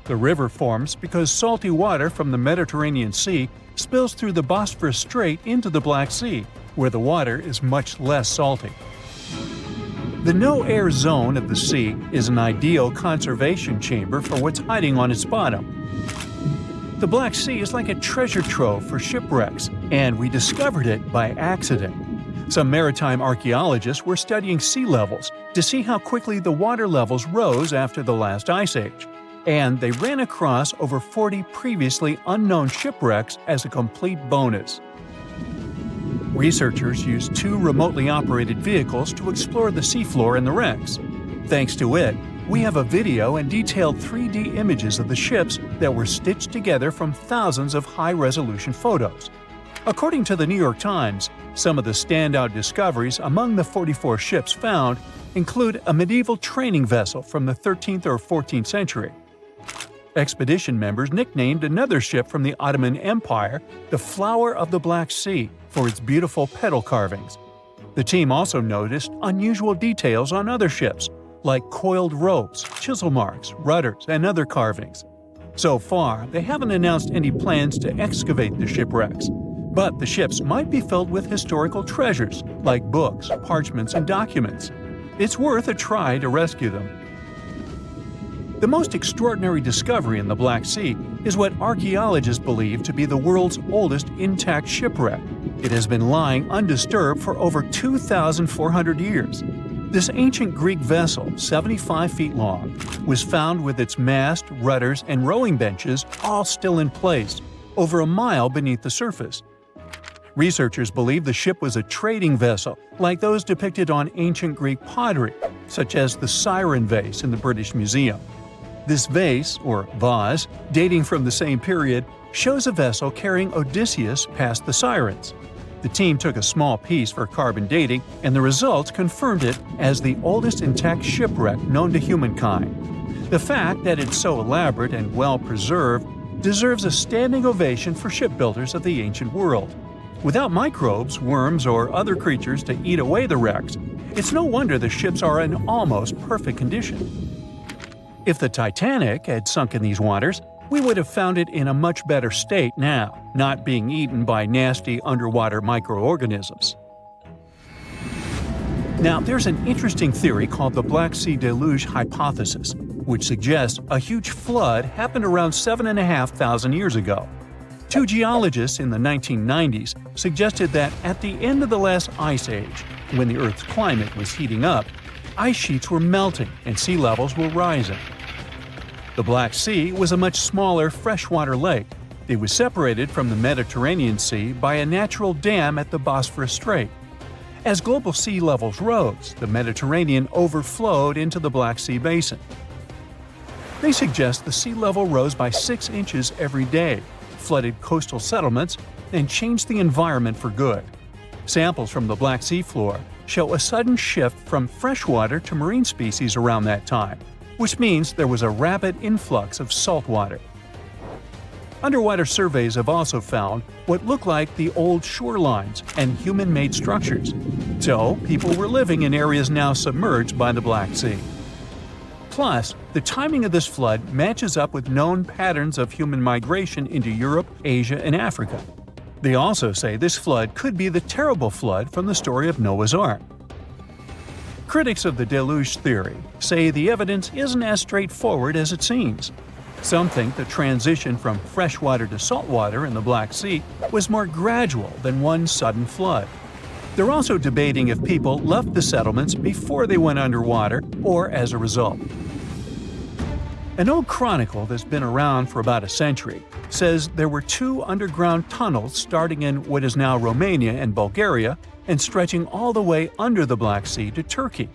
The river forms because salty water from the Mediterranean Sea spills through the Bosphorus Strait into the Black Sea, where the water is much less salty. The no-air zone of the sea is an ideal conservation chamber for what's hiding on its bottom. The Black Sea is like a treasure trove for shipwrecks, and we discovered it by accident. Some maritime archaeologists were studying sea levels to see how quickly the water levels rose after the last ice age, and they ran across over 40 previously unknown shipwrecks as a complete bonus. Researchers used 2 remotely operated vehicles to explore the seafloor and the wrecks. Thanks to it, we have a video and detailed 3D images of the ships that were stitched together from thousands of high-resolution photos. According to the New York Times, some of the standout discoveries among the 44 ships found include a medieval training vessel from the 13th or 14th century. Expedition members nicknamed another ship from the Ottoman Empire the Flower of the Black Sea for its beautiful petal carvings. The team also noticed unusual details on other ships, like coiled ropes, chisel marks, rudders, and other carvings. So far, they haven't announced any plans to excavate the shipwrecks, but the ships might be filled with historical treasures like books, parchments, and documents. It's worth a try to rescue them. The most extraordinary discovery in the Black Sea is what archaeologists believe to be the world's oldest intact shipwreck. It has been lying undisturbed for over 2,400 years. This ancient Greek vessel, 75 feet long, was found with its mast, rudders, and rowing benches all still in place, over a mile beneath the surface. Researchers believe the ship was a trading vessel, like those depicted on ancient Greek pottery, such as the Siren vase in the British Museum. This vase, or vase, dating from the same period, shows a vessel carrying Odysseus past the Sirens. The team took a small piece for carbon dating, and the results confirmed it as the oldest intact shipwreck known to humankind. The fact that it's so elaborate and well-preserved deserves a standing ovation for shipbuilders of the ancient world. Without microbes, worms, or other creatures to eat away the wrecks, it's no wonder the ships are in almost perfect condition. If the Titanic had sunk in these waters, we would have found it in a much better state now, not being eaten by nasty underwater microorganisms. Now, there's an interesting theory called the Black Sea Deluge hypothesis, which suggests a huge flood happened around 7,500 years ago. 2 geologists in the 1990s suggested that at the end of the last ice age, when the Earth's climate was heating up, ice sheets were melting and sea levels were rising. The Black Sea was a much smaller freshwater lake. It was separated from the Mediterranean Sea by a natural dam at the Bosphorus Strait. As global sea levels rose, the Mediterranean overflowed into the Black Sea basin. They suggest the sea level rose by 6 inches every day, flooded coastal settlements, and changed the environment for good. Samples from the Black Sea floor show a sudden shift from freshwater to marine species around that time, which means there was a rapid influx of salt water. Underwater surveys have also found what look like the old shorelines and human-made structures. So, people were living in areas now submerged by the Black Sea. Plus, the timing of this flood matches up with known patterns of human migration into Europe, Asia, and Africa. They also say this flood could be the terrible flood from the story of Noah's Ark. Critics of the deluge theory say the evidence isn't as straightforward as it seems. Some think the transition from freshwater to saltwater in the Black Sea was more gradual than one sudden flood. They're also debating if people left the settlements before they went underwater or as a result. An old chronicle that's been around for about a century says there were 2 underground tunnels starting in what is now Romania and Bulgaria and stretching all the way under the Black Sea to Turkey.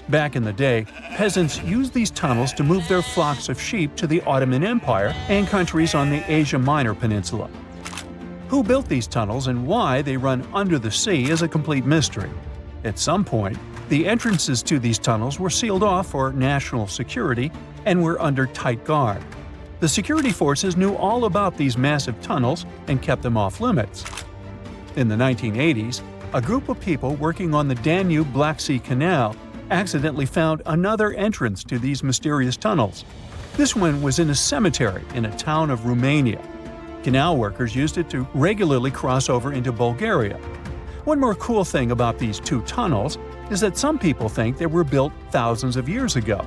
Back in the day, peasants used these tunnels to move their flocks of sheep to the Ottoman Empire and countries on the Asia Minor Peninsula. Who built these tunnels and why they run under the sea is a complete mystery. At some point, The entrances to these tunnels were sealed off for national security and were under tight guard. The security forces knew all about these massive tunnels and kept them off limits. In the 1980s, a group of people working on the Danube-Black Sea Canal accidentally found another entrance to these mysterious tunnels. This one was in a cemetery in a town of Romania. Canal workers used it to regularly cross over into Bulgaria. One more cool thing about these two tunnels is that some people think they were built thousands of years ago.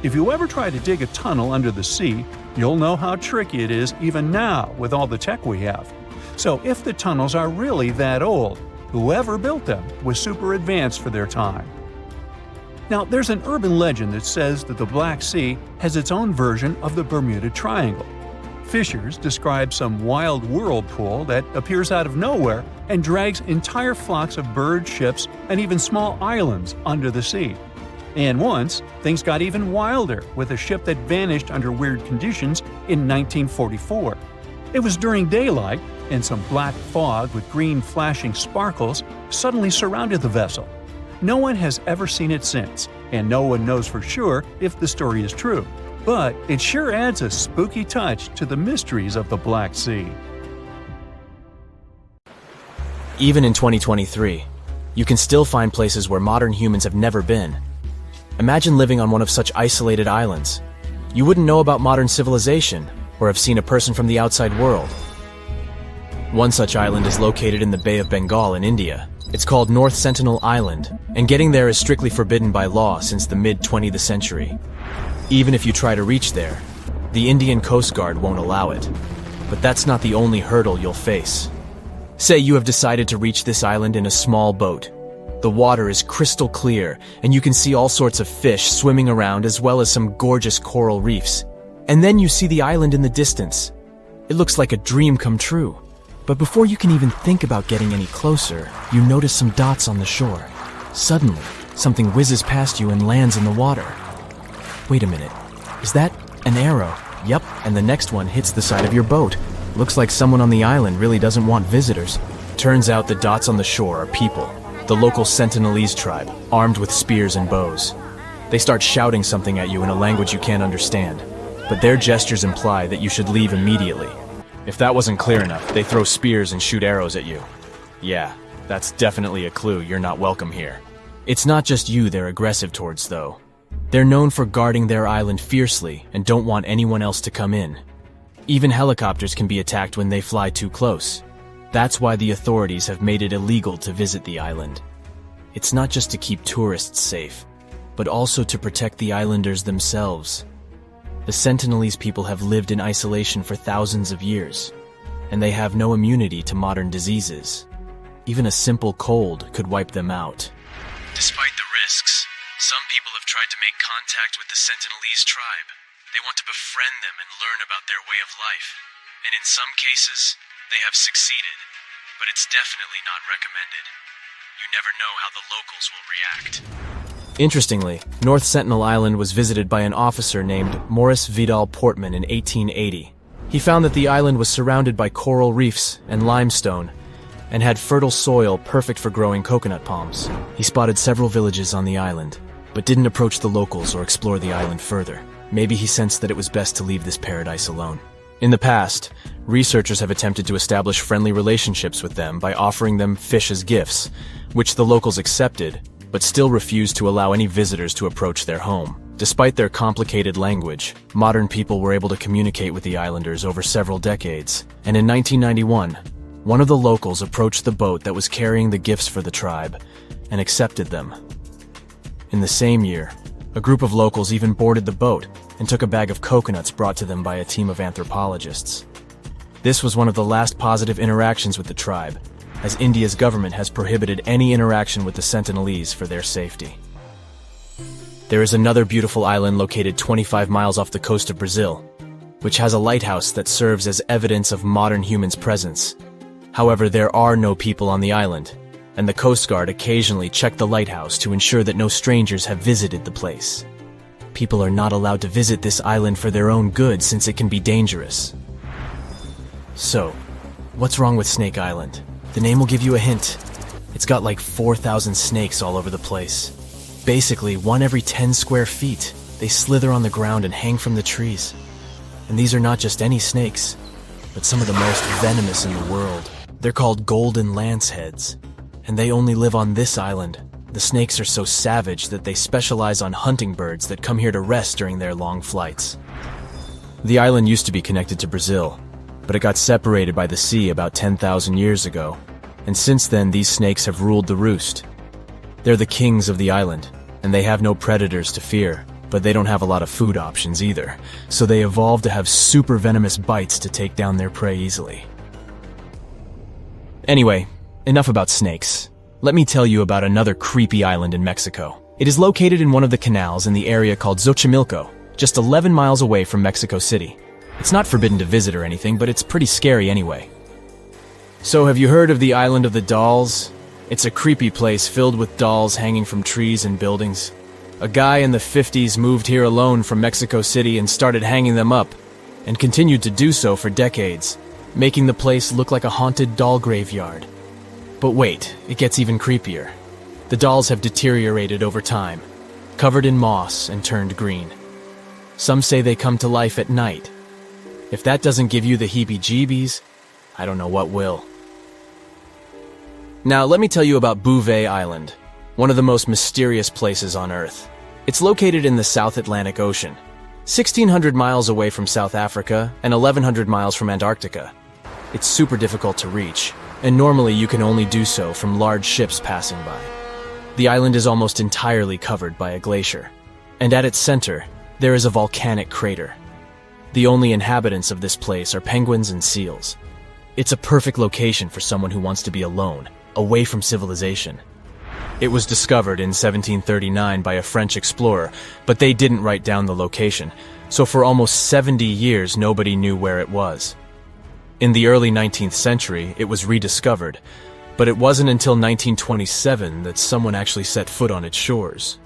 If you ever try to dig a tunnel under the sea, you'll know how tricky it is even now with all the tech we have. So if the tunnels are really that old, whoever built them was super advanced for their time. Now, there's an urban legend that says that the Black Sea has its own version of the Bermuda Triangle. Fishers describe some wild whirlpool that appears out of nowhere and drags entire flocks of birds, ships, and even small islands under the sea. And once, things got even wilder with a ship that vanished under weird conditions in 1944. It was during daylight, and some black fog with green flashing sparkles suddenly surrounded the vessel. No one has ever seen it since, and no one knows for sure if the story is true. But it sure adds a spooky touch to the mysteries of the Black Sea. Even in 2023, you can still find places where modern humans have never been. Imagine living on one of such isolated islands. You wouldn't know about modern civilization or have seen a person from the outside world. One such island is located in the Bay of Bengal in India. It's called North Sentinel Island, and getting there is strictly forbidden by law since the mid-20th century. Even if you try to reach there, the Indian Coast Guard won't allow it. But that's not the only hurdle you'll face. Say you have decided to reach this island in a small boat. The water is crystal clear, and you can see all sorts of fish swimming around as well as some gorgeous coral reefs. And then you see the island in the distance. It looks like a dream come true. But before you can even think about getting any closer, you notice some dots on the shore. Suddenly, something whizzes past you and lands in the water. Wait a minute, is that an arrow? Yep, and the next one hits the side of your boat. Looks like someone on the island really doesn't want visitors. Turns out the dots on the shore are people, the local Sentinelese tribe, armed with spears and bows. They start shouting something at you in a language you can't understand, but their gestures imply that you should leave immediately. If that wasn't clear enough, they throw spears and shoot arrows at you. Yeah, that's definitely a clue you're not welcome here. It's not just you they're aggressive towards, though. They're known for guarding their island fiercely and don't want anyone else to come in. Even helicopters can be attacked when they fly too close. That's why the authorities have made it illegal to visit the island. It's not just to keep tourists safe, but also to protect the islanders themselves. The Sentinelese people have lived in isolation for thousands of years, and they have no immunity to modern diseases. Even a simple cold could wipe them out. Despite the risks, some people have tried to make contact with the Sentinelese tribe. They want to befriend them and learn about their way of life. And in some cases, they have succeeded, but it's definitely not recommended. You never know how the locals will react. Interestingly, North Sentinel Island was visited by an officer named Maurice Vidal Portman in 1880. He found that the island was surrounded by coral reefs and limestone, and had fertile soil perfect for growing coconut palms. He spotted several villages on the island, but didn't approach the locals or explore the island further. Maybe he sensed that it was best to leave this paradise alone. In the past, researchers have attempted to establish friendly relationships with them by offering them fish as gifts, which the locals accepted, but still refused to allow any visitors to approach their home. Despite their complicated language, modern people were able to communicate with the islanders over several decades, and in 1991, one of the locals approached the boat that was carrying the gifts for the tribe and accepted them. In the same year, a group of locals even boarded the boat and took a bag of coconuts brought to them by a team of anthropologists. This was one of the last positive interactions with the tribe, as India's government has prohibited any interaction with the Sentinelese for their safety. There is another beautiful island located 25 miles off the coast of Brazil, which has a lighthouse that serves as evidence of modern humans' presence. However, there are no people on the island, and the Coast Guard occasionally check the lighthouse to ensure that no strangers have visited the place. People are not allowed to visit this island for their own good since it can be dangerous. So, what's wrong with Snake Island? The name will give you a hint. It's got like 4,000 snakes all over the place. Basically, 1 every 10 square feet. They slither on the ground and hang from the trees. And these are not just any snakes, but some of the most venomous in the world. They're called golden lanceheads, and they only live on this island. The snakes are so savage that they specialize on hunting birds that come here to rest during their long flights. The island used to be connected to Brazil, but it got separated by the sea about 10,000 years ago, and since then these snakes have ruled the roost. They're the kings of the island, and they have no predators to fear, but they don't have a lot of food options either, so they evolved to have super venomous bites to take down their prey easily. Anyway, enough about snakes. Let me tell you about another creepy island in Mexico. It is located in one of the canals in the area called Xochimilco, just 11 miles away from Mexico City. It's not forbidden to visit or anything, but it's pretty scary anyway. So have you heard of the Island of the Dolls? It's a creepy place filled with dolls hanging from trees and buildings. A guy in the 50s moved here alone from Mexico City and started hanging them up, and continued to do so for decades, making the place look like a haunted doll graveyard. But wait, it gets even creepier. The dolls have deteriorated over time, covered in moss and turned green. Some say they come to life at night. If that doesn't give you the heebie-jeebies, I don't know what will. Now let me tell you about Bouvet Island, one of the most mysterious places on Earth. It's located in the South Atlantic Ocean, 1,600 miles away from South Africa and 1,100 miles from Antarctica. It's super difficult to reach, and normally you can only do so from large ships passing by. The island is almost entirely covered by a glacier, and at its center, there is a volcanic crater. The only inhabitants of this place are penguins and seals. It's a perfect location for someone who wants to be alone, away from civilization. It was discovered in 1739 by a French explorer, but they didn't write down the location, so for almost 70 years nobody knew where it was. In the early 19th century, it was rediscovered, but it wasn't until 1927 that someone actually set foot on its shores.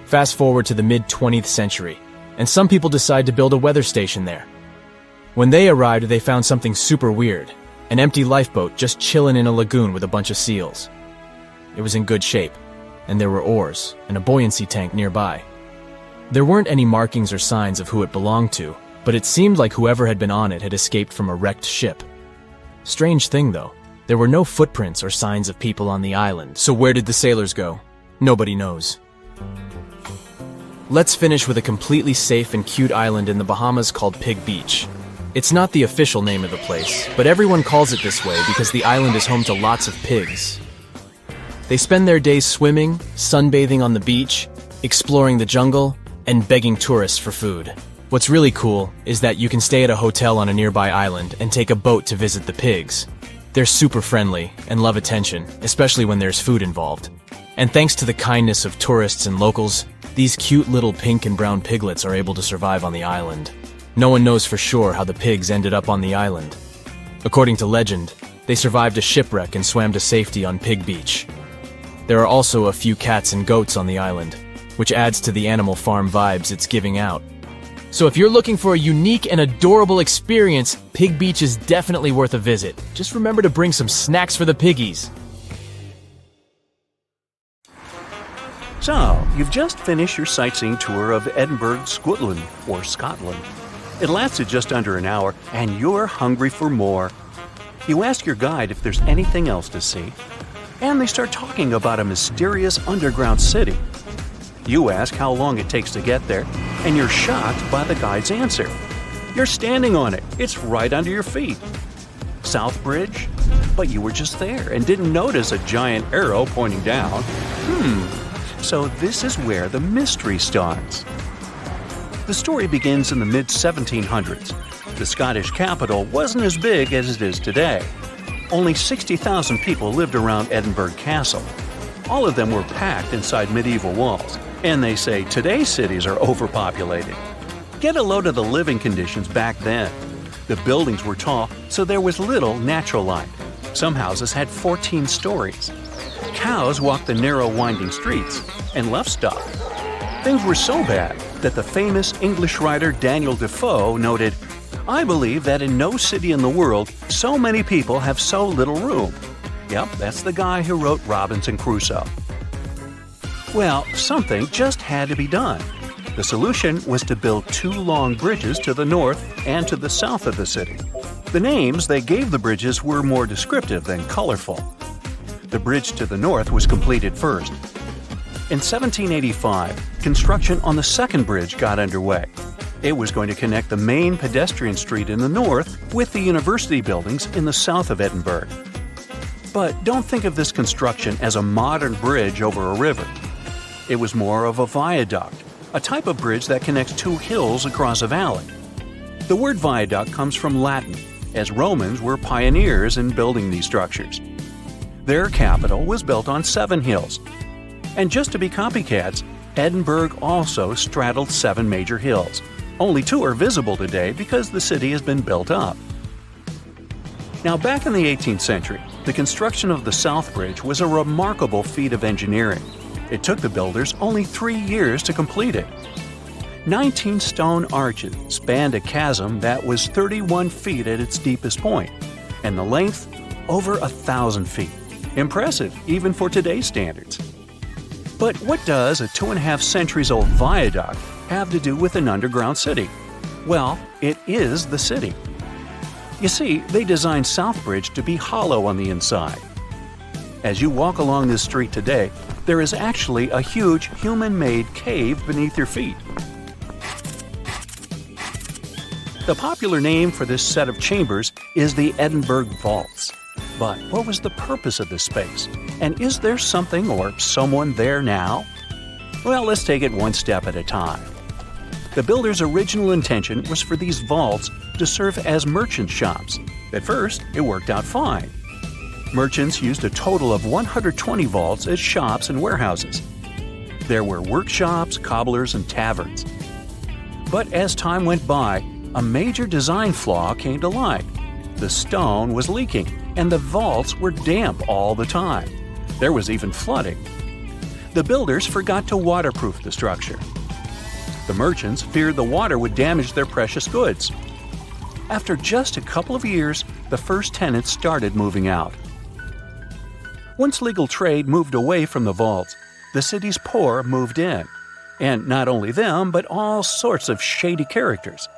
Fast forward to the mid-20th century, and some people decide to build a weather station there. When they arrived, they found something super weird, an empty lifeboat just chilling in a lagoon with a bunch of seals. It was in good shape, and there were oars and a buoyancy tank nearby. There weren't any markings or signs of who it belonged to, but it seemed like whoever had been on it had escaped from a wrecked ship. Strange thing though, there were no footprints or signs of people on the island, so where did the sailors go? Nobody knows. Let's finish with a completely safe and cute island in the Bahamas called Pig Beach. It's not the official name of the place, but everyone calls it this way because the island is home to lots of pigs. They spend their days swimming, sunbathing on the beach, exploring the jungle, and begging tourists for food. What's really cool is that you can stay at a hotel on a nearby island and take a boat to visit the pigs. They're super friendly and love attention, especially when there's food involved. And thanks to the kindness of tourists and locals, these cute little pink and brown piglets are able to survive on the island. No one knows for sure how the pigs ended up on the island. According to legend, they survived a shipwreck and swam to safety on Pig Beach. There are also a few cats and goats on the island, which adds to the Animal Farm vibes it's giving out. So if you're looking for a unique and adorable experience, Pig Beach is definitely worth a visit. Just remember to bring some snacks for the piggies. So, you've just finished your sightseeing tour of Edinburgh, Scotland, or Scotland. It lasted just under an hour, and you're hungry for more. You ask your guide if there's anything else to see, and they start talking about a mysterious underground city. You ask how long it takes to get there, and you're shocked by the guide's answer. You're standing on it. It's right under your feet. South Bridge? But you were just there and didn't notice a giant arrow pointing down. So this is where the mystery starts. The story begins in the mid-1700s. The Scottish capital wasn't as big as it is today. Only 60,000 people lived around Edinburgh Castle. All of them were packed inside medieval walls, and they say today's cities are overpopulated. Get a load of the living conditions back then. The buildings were tall, so there was little natural light. Some houses had 14 stories. Cows walked the narrow winding streets, and livestock. Things were so bad that the famous English writer Daniel Defoe noted, "I believe that in no city in the world so many people have so little room." Yep, that's the guy who wrote Robinson Crusoe. Well, something just had to be done. The solution was to build 2 long bridges to the north and to the south of the city. The names they gave the bridges were more descriptive than colorful. The bridge to the north was completed first. In 1785, construction on the second bridge got underway. It was going to connect the main pedestrian street in the north with the university buildings in the south of Edinburgh. But don't think of this construction as a modern bridge over a river. It was more of a viaduct, a type of bridge that connects 2 hills across a valley. The word viaduct comes from Latin, as Romans were pioneers in building these structures. Their capital was built on 7 hills. And just to be copycats, Edinburgh also straddled 7 major hills. Only 2 are visible today because the city has been built up. Now, back in the 18th century, the construction of the South Bridge was a remarkable feat of engineering. It took the builders only 3 years to complete it. 19 stone arches spanned a chasm that was 31 feet at its deepest point, and the length over 1,000 feet. Impressive, even for today's standards. But what does a 2.5 centuries old viaduct have to do with an underground city? Well, it is the city. You see, they designed Southbridge to be hollow on the inside. As you walk along this street today, there is actually a huge human-made cave beneath your feet. The popular name for this set of chambers is the Edinburgh Vaults. But what was the purpose of this space? And is there something or someone there now? Well, let's take it one step at a time. The builder's original intention was for these vaults to serve as merchant shops. At first, it worked out fine. Merchants used a total of 120 vaults as shops and warehouses. There were workshops, cobblers, and taverns. But as time went by, a major design flaw came to light. The stone was leaking, and the vaults were damp all the time. There was even flooding. The builders forgot to waterproof the structure. The merchants feared the water would damage their precious goods. After just a couple of years, the first tenants started moving out. Once legal trade moved away from the vaults, the city's poor moved in. And not only them, but all sorts of shady characters.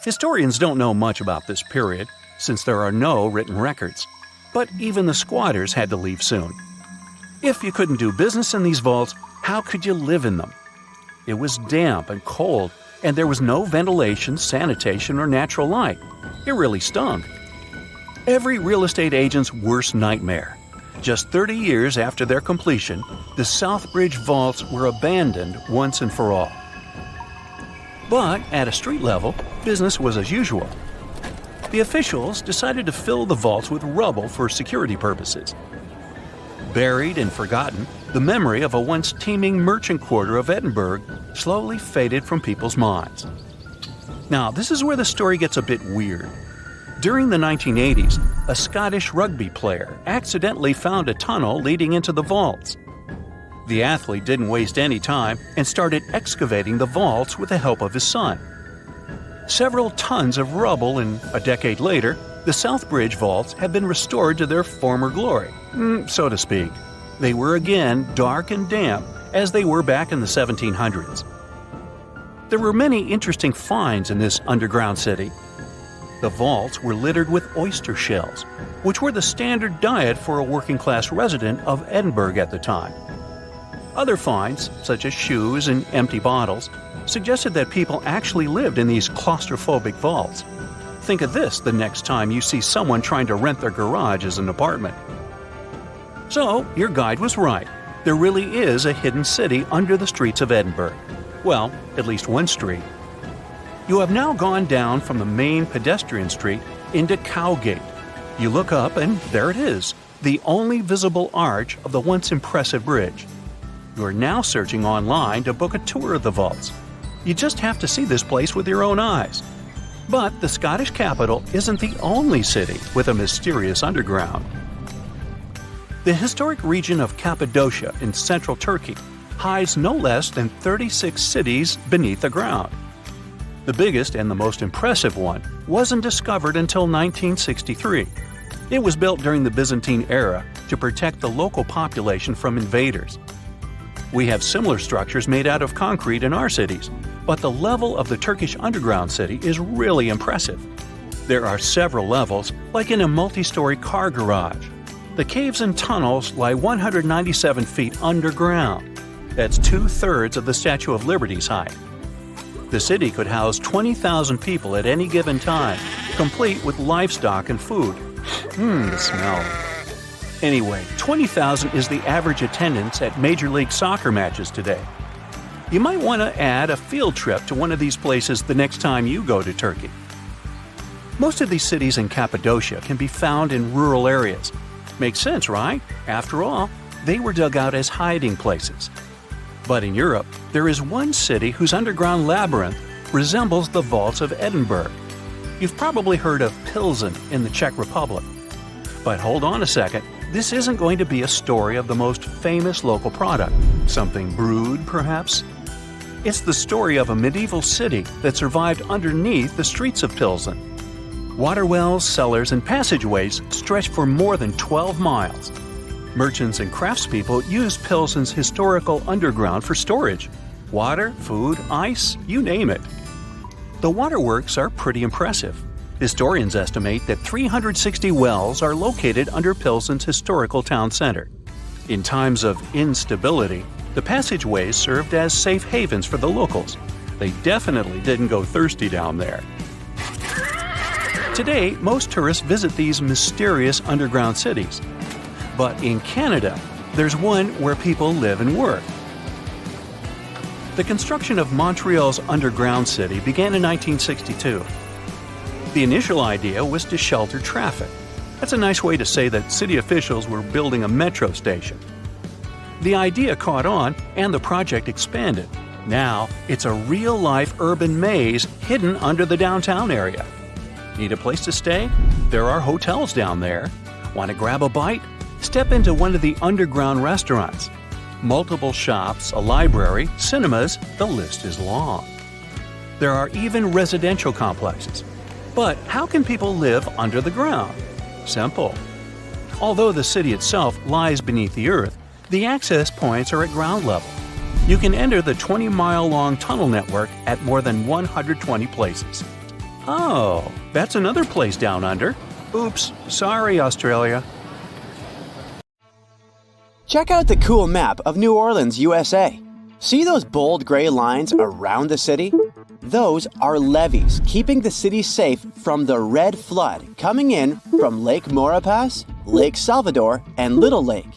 Historians don't know much about this period, since there are no written records. But even the squatters had to leave soon. If you couldn't do business in these vaults, how could you live in them? It was damp and cold, and there was no ventilation, sanitation, or natural light. It really stunk. Every real estate agent's worst nightmare. Just 30 years after their completion, the Southbridge vaults were abandoned once and for all. But at a street level, business was as usual. The officials decided to fill the vaults with rubble for security purposes. Buried and forgotten, the memory of a once teeming merchant quarter of Edinburgh slowly faded from people's minds. Now, this is where the story gets a bit weird. During the 1980s, a Scottish rugby player accidentally found a tunnel leading into the vaults. The athlete didn't waste any time and started excavating the vaults with the help of his son. Several tons of rubble, and a decade later, the Southbridge vaults have been restored to their former glory, so to speak. They were again dark and damp as they were back in the 1700s. There were many interesting finds in this underground city. The vaults were littered with oyster shells, which were the standard diet for a working-class resident of Edinburgh at the time. Other finds, such as shoes and empty bottles, suggested that people actually lived in these claustrophobic vaults. Think of this the next time you see someone trying to rent their garage as an apartment. So, your guide was right. There really is a hidden city under the streets of Edinburgh. Well, at least one street. You have now gone down from the main pedestrian street into Cowgate. You look up and there it is, the only visible arch of the once impressive bridge. You are now searching online to book a tour of the vaults. You just have to see this place with your own eyes. But the Scottish capital isn't the only city with a mysterious underground. The historic region of Cappadocia in central Turkey hides no less than 36 cities beneath the ground. The biggest and the most impressive one wasn't discovered until 1963. It was built during the Byzantine era to protect the local population from invaders. We have similar structures made out of concrete in our cities, but the level of the Turkish underground city is really impressive. There are several levels, like in a multi-story car garage. The caves and tunnels lie 197 feet underground. That's 2/3 of the Statue of Liberty's height. The city could house 20,000 people at any given time, complete with livestock and food. The smell. Anyway, 20,000 is the average attendance at Major League Soccer matches today. You might want to add a field trip to one of these places the next time you go to Turkey. Most of these cities in Cappadocia can be found in rural areas. Makes sense, right? After all, they were dug out as hiding places. But in Europe, there is one city whose underground labyrinth resembles the vaults of Edinburgh. You've probably heard of Pilsen in the Czech Republic. But hold on a second, this isn't going to be a story of the most famous local product, something brewed perhaps? It's the story of a medieval city that survived underneath the streets of Pilsen. Water wells, cellars, and passageways stretch for more than 12 miles. Merchants and craftspeople used Pilsen's historical underground for storage. Water, food, ice, you name it. The waterworks are pretty impressive. Historians estimate that 360 wells are located under Pilsen's historical town center. In times of instability, the passageways served as safe havens for the locals. They definitely didn't go thirsty down there. Today, most tourists visit these mysterious underground cities. But in Canada, there's one where people live and work. The construction of Montreal's underground city began in 1962. The initial idea was to shelter traffic. That's a nice way to say that city officials were building a metro station. The idea caught on and the project expanded. Now, it's a real-life urban maze hidden under the downtown area. Need a place to stay? There are hotels down there. Want to grab a bite? Step into one of the underground restaurants. Multiple shops, a library, cinemas, the list is long. There are even residential complexes. But how can people live under the ground? Simple. Although the city itself lies beneath the earth, the access points are at ground level. You can enter the 20-mile-long tunnel network at more than 120 places. Oh, that's another place down under. Oops, sorry, Australia. Check out the cool map of New Orleans, USA. See those bold gray lines around the city? Those are levees keeping the city safe from the red flood coming in from Lake Maurepas, Lake Salvador, and Little Lake.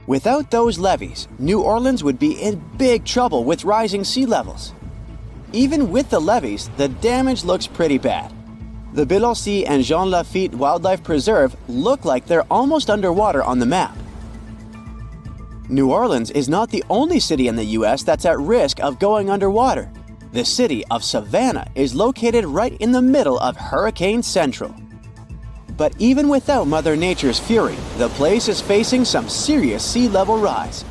Without those levees, New Orleans would be in big trouble with rising sea levels. Even with the levees, the damage looks pretty bad. The Biloxi and Jean Lafitte Wildlife Preserve look like they're almost underwater on the map. New Orleans is not the only city in the U.S. that's at risk of going underwater. The city of Savannah is located right in the middle of Hurricane Central. But even without Mother Nature's fury, the place is facing some serious sea level rise.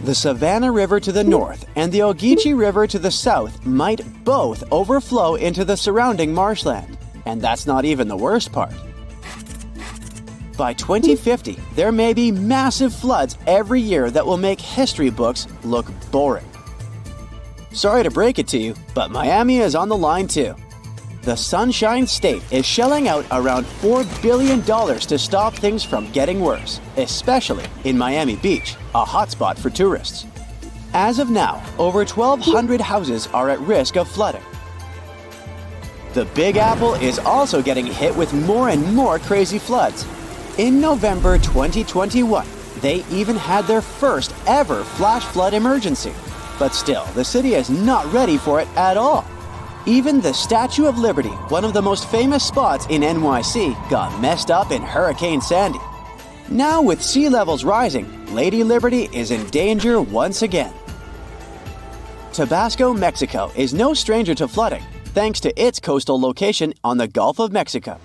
The Savannah River to the north and the Ogeechee River to the south might both overflow into the surrounding marshland. And that's not even the worst part. By 2050, there may be massive floods every year that will make history books look boring. Sorry to break it to you, but Miami is on the line too. The Sunshine State is shelling out around $4 billion to stop things from getting worse, especially in Miami Beach, a hotspot for tourists. As of now, over 1,200 houses are at risk of flooding. The Big Apple is also getting hit with more and more crazy floods. In November 2021, they even had their first ever flash flood emergency. But still, the city is not ready for it at all. Even the Statue of Liberty, one of the most famous spots in NYC, got messed up in Hurricane Sandy. Now with sea levels rising, Lady Liberty is in danger once again. Tabasco, Mexico is no stranger to flooding, thanks to its coastal location on the Gulf of Mexico.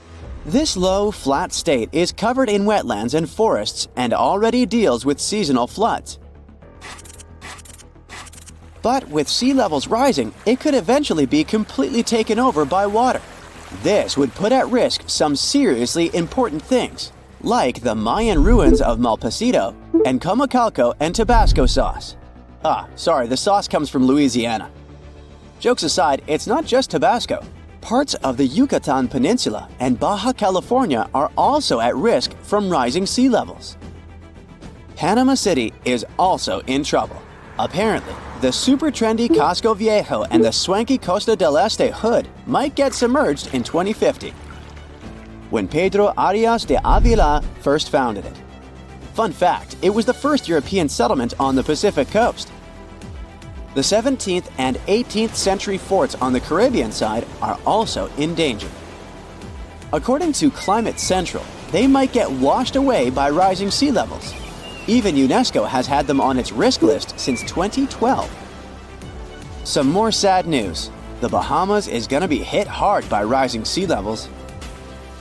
This low, flat state is covered in wetlands and forests and already deals with seasonal floods. But with sea levels rising, it could eventually be completely taken over by water. This would put at risk some seriously important things, like the Mayan ruins of Malpasito and Comacalco and Tabasco sauce. Sorry, the sauce comes from Louisiana. Jokes aside, it's not just Tabasco. Parts of the Yucatan Peninsula and Baja California are also at risk from rising sea levels. Panama City is also in trouble. Apparently, the super trendy Casco Viejo and the swanky Costa del Este hood might get submerged in 2050, when Pedro Arias de Avila first founded it. Fun fact, it was the first European settlement on the Pacific coast. The 17th and 18th century forts on the Caribbean side are also in danger. According to Climate Central, they might get washed away by rising sea levels. Even UNESCO has had them on its risk list since 2012. Some more sad news. The Bahamas is going to be hit hard by rising sea levels.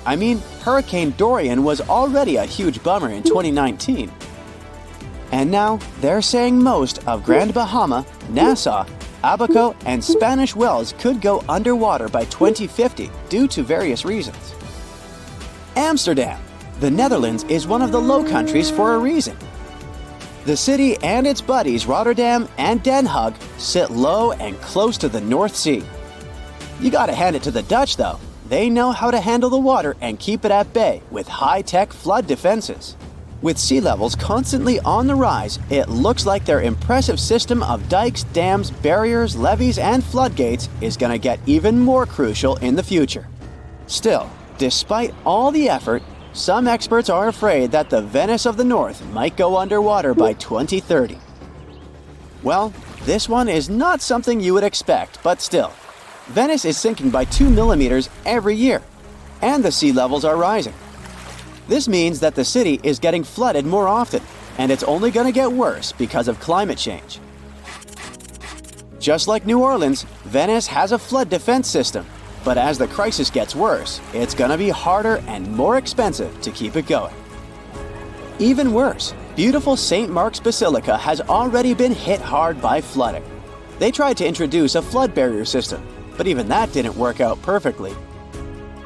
I mean, Hurricane Dorian was already a huge bummer in 2019. And now, they're saying most of Grand Bahama, Nassau, Abaco, and Spanish Wells could go underwater by 2050 due to various reasons. Amsterdam. The Netherlands is one of the Low Countries for a reason. The city and its buddies Rotterdam and Den Haag sit low and close to the North Sea. You gotta hand it to the Dutch though. They know how to handle the water and keep it at bay with high-tech flood defenses. With sea levels constantly on the rise, it looks like their impressive system of dikes, dams, barriers, levees, and floodgates is going to get even more crucial in the future. Still, despite all the effort, some experts are afraid that the Venice of the North might go underwater by 2030. Well, this one is not something you would expect, but still. Venice is sinking by 2 millimeters every year, and the sea levels are rising. This means that the city is getting flooded more often, and it's only going to get worse because of climate change. Just like New Orleans, Venice has a flood defense system, but as the crisis gets worse, it's going to be harder and more expensive to keep it going. Even worse, beautiful St. Mark's Basilica has already been hit hard by flooding. They tried to introduce a flood barrier system, but even that didn't work out perfectly.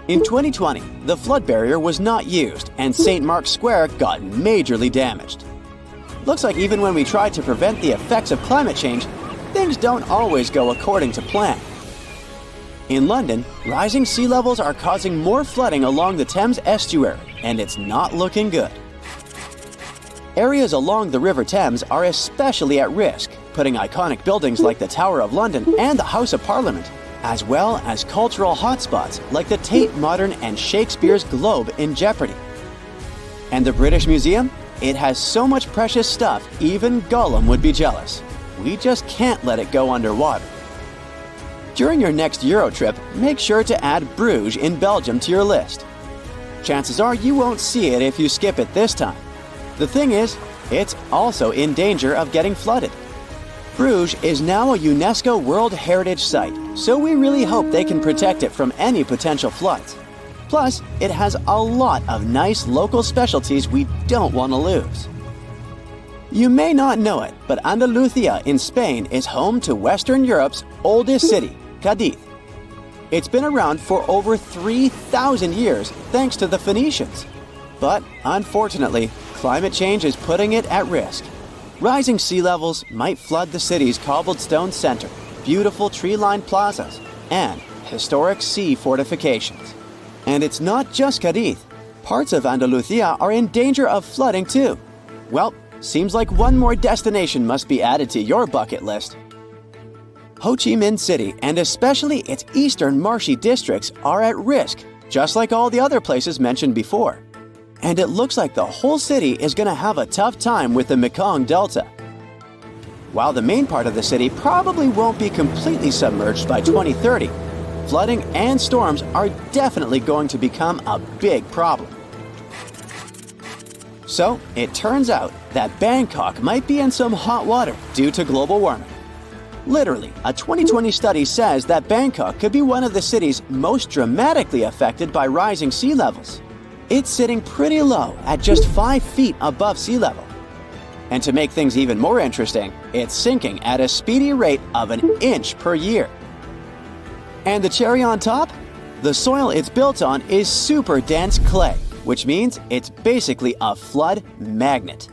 In 2020, the flood barrier was not used and St. Mark's Square got majorly damaged. Looks like even when we try to prevent the effects of climate change, things don't always go according to plan. In London, rising sea levels are causing more flooding along the Thames estuary, and it's not looking good. Areas along the River Thames are especially at risk, putting iconic buildings like the Tower of London and the House of Parliament, as well as cultural hotspots like the Tate Modern and Shakespeare's Globe in jeopardy. And the British Museum? It has so much precious stuff, even Gollum would be jealous. We just can't let it go underwater. During your next Euro trip, make sure to add Bruges in Belgium to your list. Chances are you won't see it if you skip it this time. The thing is, it's also in danger of getting flooded. Bruges is now a UNESCO World Heritage Site, so we really hope they can protect it from any potential floods. Plus, it has a lot of nice local specialties we don't want to lose. You may not know it, but Andalusia in Spain is home to Western Europe's oldest city, Cadiz. It's been around for over 3,000 years thanks to the Phoenicians. But unfortunately, climate change is putting it at risk. Rising sea levels might flood the city's cobbled stone center, beautiful tree-lined plazas, and historic sea fortifications. And it's not just Cadiz. Parts of Andalusia are in danger of flooding too. Well, seems like one more destination must be added to your bucket list. Ho Chi Minh City, and especially its eastern marshy districts, are at risk, just like all the other places mentioned before. And it looks like the whole city is going to have a tough time with the Mekong Delta. While the main part of the city probably won't be completely submerged by 2030, flooding and storms are definitely going to become a big problem. So, it turns out that Bangkok might be in some hot water due to global warming. Literally, a 2020 study says that Bangkok could be one of the cities most dramatically affected by rising sea levels. It's sitting pretty low at just 5 feet above sea level. And to make things even more interesting, it's sinking at a speedy rate of an inch per year. And the cherry on top? The soil it's built on is super dense clay, which means it's basically a flood magnet.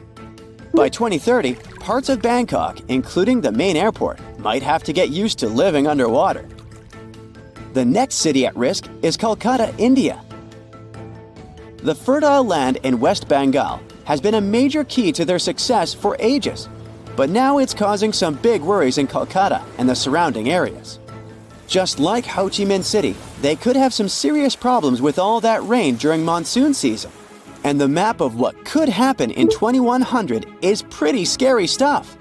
By 2030, parts of Bangkok, including the main airport, might have to get used to living underwater. The next city at risk is Kolkata, India. The fertile land in West Bengal has been a major key to their success for ages, but now it's causing some big worries in Kolkata and the surrounding areas. Just like Ho Chi Minh City, they could have some serious problems with all that rain during monsoon season. And the map of what could happen in 2100 is pretty scary stuff.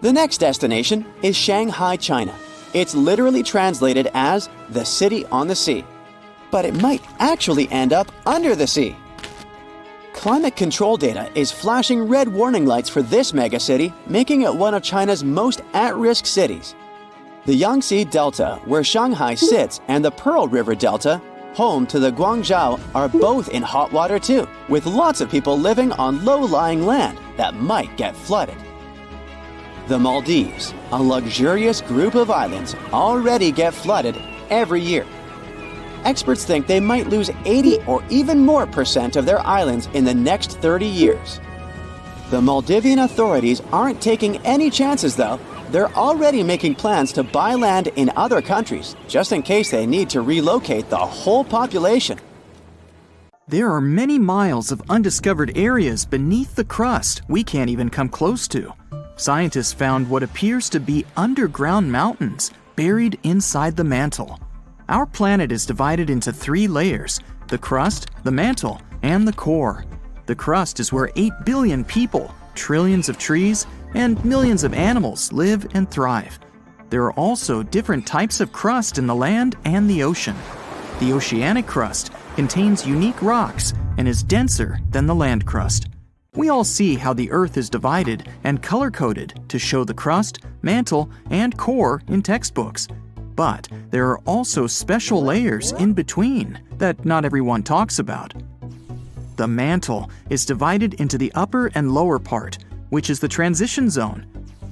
The next destination is Shanghai, China. It's literally translated as the city on the sea, but it might actually end up under the sea. Climate control data is flashing red warning lights for this megacity, making it one of China's most at-risk cities. The Yangtze Delta, where Shanghai sits, and the Pearl River Delta, home to the Guangzhou, are both in hot water too, with lots of people living on low-lying land that might get flooded. The Maldives, a luxurious group of islands, already get flooded every year. Experts think they might lose 80 or even more % of their islands in the next 30 years. The Maldivian authorities aren't taking any chances though. They're already making plans to buy land in other countries, just in case they need to relocate the whole population. There are many miles of undiscovered areas beneath the crust we can't even come close to. Scientists found what appears to be underground mountains buried inside the mantle. Our planet is divided into 3 layers: the crust, the mantle, and the core. The crust is where 8 billion people, trillions of trees, and millions of animals live and thrive. There are also different types of crust in the land and the ocean. The oceanic crust contains unique rocks and is denser than the land crust. We all see how the Earth is divided and color-coded to show the crust, mantle, and core in textbooks. But there are also special layers in between that not everyone talks about. The mantle is divided into the upper and lower part, which is the transition zone.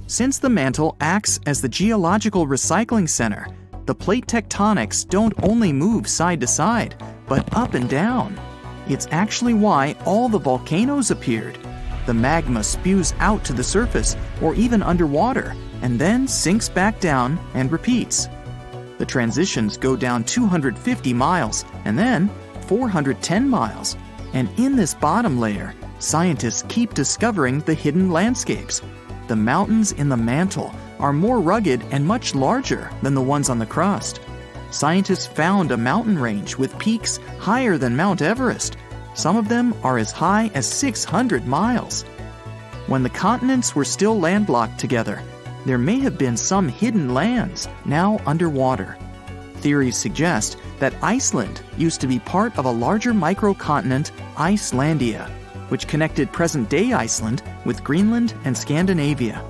Since the mantle acts as the geological recycling center, the plate tectonics don't only move side to side, but up and down. It's actually why all the volcanoes appeared. The magma spews out to the surface or even underwater, and then sinks back down and repeats. The transitions go down 250 miles and then 410 miles. And in this bottom layer, scientists keep discovering the hidden landscapes. The mountains in the mantle are more rugged and much larger than the ones on the crust. Scientists found a mountain range with peaks higher than Mount Everest. Some of them are as high as 600 miles. When the continents were still landlocked together, there may have been some hidden lands now underwater. Theories suggest that Iceland used to be part of a larger microcontinent, Icelandia, which connected present-day Iceland with Greenland and Scandinavia.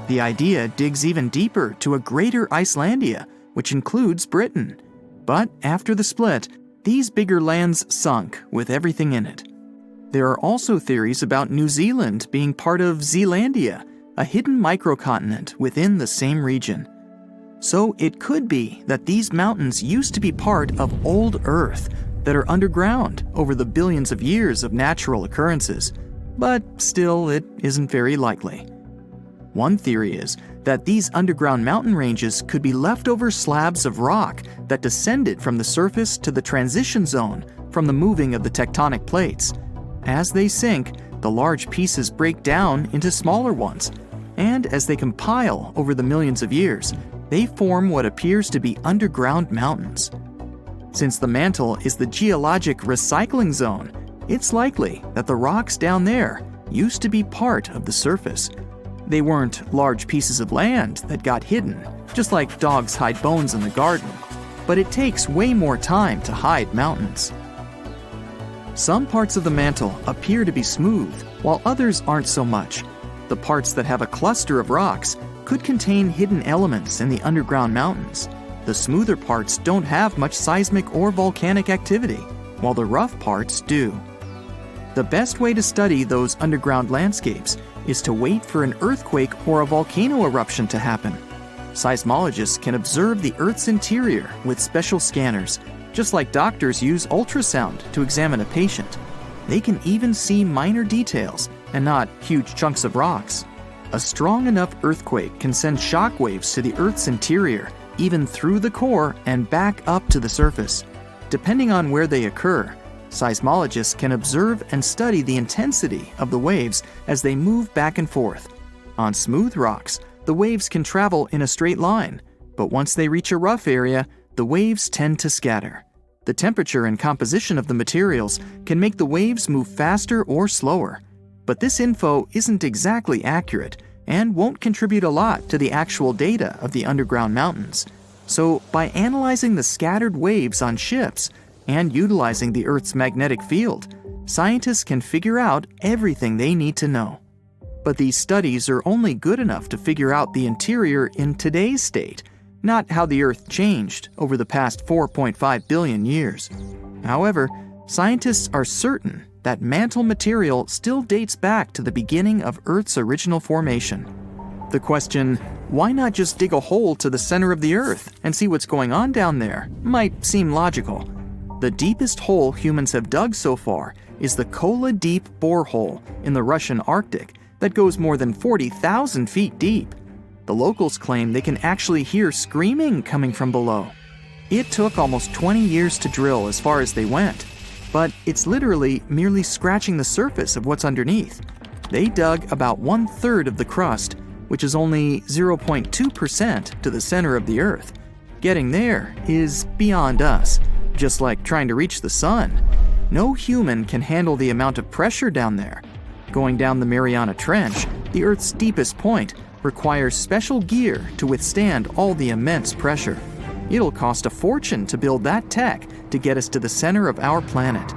The idea digs even deeper to a greater Icelandia, which includes Britain. But after the split, these bigger lands sunk with everything in it. There are also theories about New Zealand being part of Zealandia, a hidden microcontinent within the same region. So it could be that these mountains used to be part of old Earth that are underground over the billions of years of natural occurrences, but still it isn't very likely. One theory is that these underground mountain ranges could be leftover slabs of rock that descended from the surface to the transition zone from the moving of the tectonic plates. As they sink, the large pieces break down into smaller ones, and as they compile over the millions of years, they form what appears to be underground mountains. Since the mantle is the geologic recycling zone, it's likely that the rocks down there used to be part of the surface. They weren't large pieces of land that got hidden, just like dogs hide bones in the garden, but it takes way more time to hide mountains. Some parts of the mantle appear to be smooth, while others aren't so much. The parts that have a cluster of rocks could contain hidden elements in the underground mountains. The smoother parts don't have much seismic or volcanic activity, while the rough parts do. The best way to study those underground landscapes is to wait for an earthquake or a volcano eruption to happen. Seismologists can observe the Earth's interior with special scanners, just like doctors use ultrasound to examine a patient. They can even see minor details and not huge chunks of rocks. A strong enough earthquake can send shock waves to the Earth's interior, even through the core and back up to the surface. Depending on where they occur, seismologists can observe and study the intensity of the waves as they move back and forth. On smooth rocks, the waves can travel in a straight line, but once they reach a rough area, the waves tend to scatter. The temperature and composition of the materials can make the waves move faster or slower. But this info isn't exactly accurate and won't contribute a lot to the actual data of the underground mountains. So, by analyzing the scattered waves on ships and utilizing the Earth's magnetic field, scientists can figure out everything they need to know. But these studies are only good enough to figure out the interior in today's state, not how the Earth changed over the past 4.5 billion years. However, scientists are certain that mantle material still dates back to the beginning of Earth's original formation. The question, why not just dig a hole to the center of the Earth and see what's going on down there, might seem logical. The deepest hole humans have dug so far is the Kola Deep borehole in the Russian Arctic that goes more than 40,000 feet deep. The locals claim they can actually hear screaming coming from below. It took almost 20 years to drill as far as they went, but it's literally merely scratching the surface of what's underneath. They dug about 1/3 of the crust, which is only 0.2% to the center of the Earth. Getting there is beyond us, just like trying to reach the sun. No human can handle the amount of pressure down there. Going down the Mariana Trench, the Earth's deepest point, requires special gear to withstand all the immense pressure. It'll cost a fortune to build that tech to get us to the center of our planet.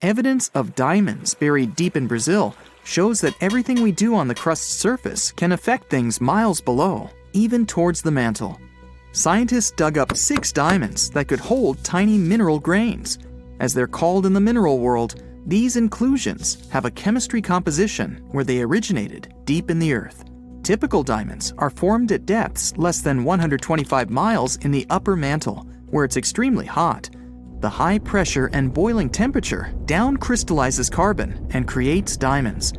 Evidence of diamonds buried deep in Brazil shows that everything we do on the crust's surface can affect things miles below, even towards the mantle. Scientists dug up 6 diamonds that could hold tiny mineral grains. As they're called in the mineral world, these inclusions have a chemistry composition where they originated deep in the Earth. Typical diamonds are formed at depths less than 125 miles in the upper mantle, where it's extremely hot. The high pressure and boiling temperature down crystallizes carbon and creates diamonds.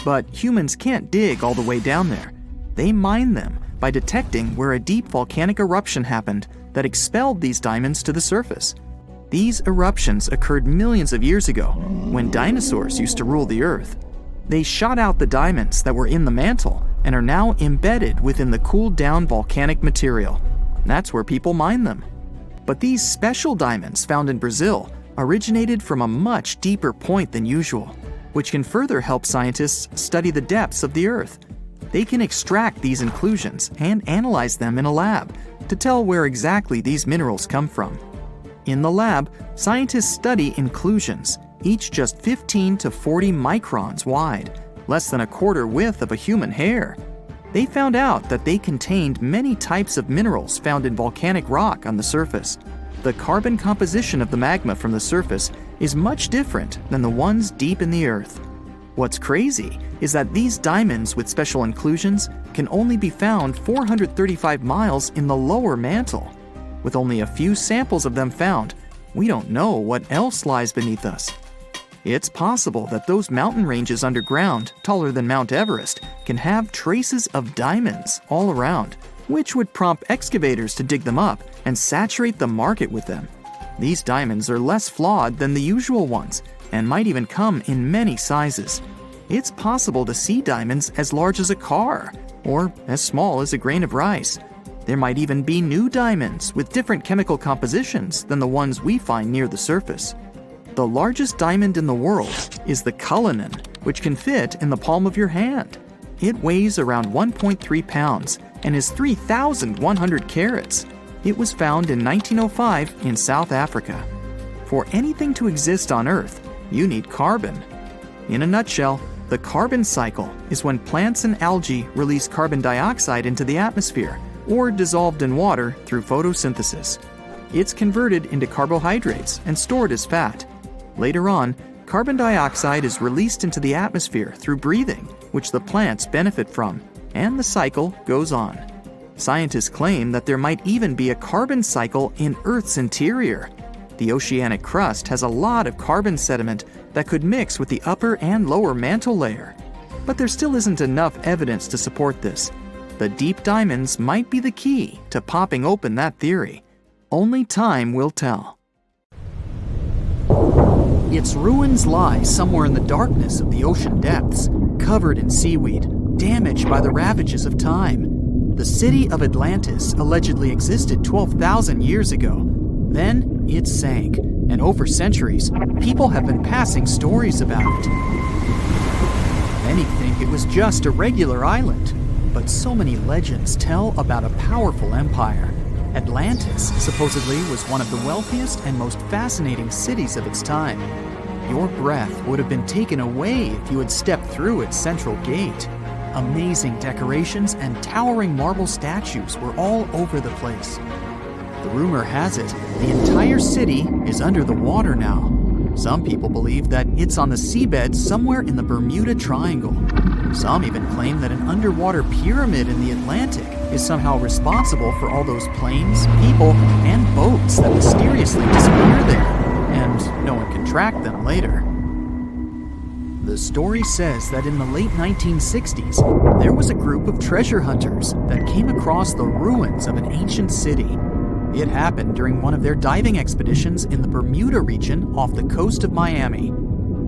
But humans can't dig all the way down there. They mine them by detecting where a deep volcanic eruption happened that expelled these diamonds to the surface. These eruptions occurred millions of years ago, when dinosaurs used to rule the Earth. They shot out the diamonds that were in the mantle and are now embedded within the cooled down volcanic material. That's where people mine them. But these special diamonds found in Brazil originated from a much deeper point than usual, which can further help scientists study the depths of the Earth. They can extract these inclusions and analyze them in a lab to tell where exactly these minerals come from. In the lab, scientists study inclusions, each just 15 to 40 microns wide, less than a quarter width of a human hair. They found out that they contained many types of minerals found in volcanic rock on the surface. The carbon composition of the magma from the surface is much different than the ones deep in the Earth. What's crazy is that these diamonds with special inclusions can only be found 435 miles in the lower mantle. With only a few samples of them found, we don't know what else lies beneath us. It's possible that those mountain ranges underground, taller than Mount Everest, can have traces of diamonds all around, which would prompt excavators to dig them up and saturate the market with them. These diamonds are less flawed than the usual ones and might even come in many sizes. It's possible to see diamonds as large as a car or as small as a grain of rice. There might even be new diamonds with different chemical compositions than the ones we find near the surface. The largest diamond in the world is the Cullinan, which can fit in the palm of your hand. It weighs around 1.3 pounds and is 3,100 carats. It was found in 1905 in South Africa. For anything to exist on Earth, you need carbon. In a nutshell, the carbon cycle is when plants and algae release carbon dioxide into the atmosphere or dissolved in water through photosynthesis. It's converted into carbohydrates and stored as fat. Later on, carbon dioxide is released into the atmosphere through breathing, which the plants benefit from, and the cycle goes on. Scientists claim that there might even be a carbon cycle in Earth's interior. The oceanic crust has a lot of carbon sediment that could mix with the upper and lower mantle layer. But there still isn't enough evidence to support this. The deep diamonds might be the key to popping open that theory. Only time will tell. Its ruins lie somewhere in the darkness of the ocean depths, covered in seaweed, damaged by the ravages of time. The city of Atlantis allegedly existed 12,000 years ago. Then it sank, and over centuries, people have been passing stories about it. Many think it was just a regular island, but so many legends tell about a powerful empire. Atlantis supposedly was one of the wealthiest and most fascinating cities of its time. Your breath would have been taken away if you had stepped through its central gate. Amazing decorations and towering marble statues were all over the place. The rumor has it, the entire city is under the water now. Some people believe that it's on the seabed somewhere in the Bermuda Triangle. Some even claim that an underwater pyramid in the Atlantic is somehow responsible for all those planes, people, and boats that mysteriously disappear there, and no one can track them later. The story says that in the late 1960s, there was a group of treasure hunters that came across the ruins of an ancient city. It happened during one of their diving expeditions in the Bermuda region off the coast of Miami.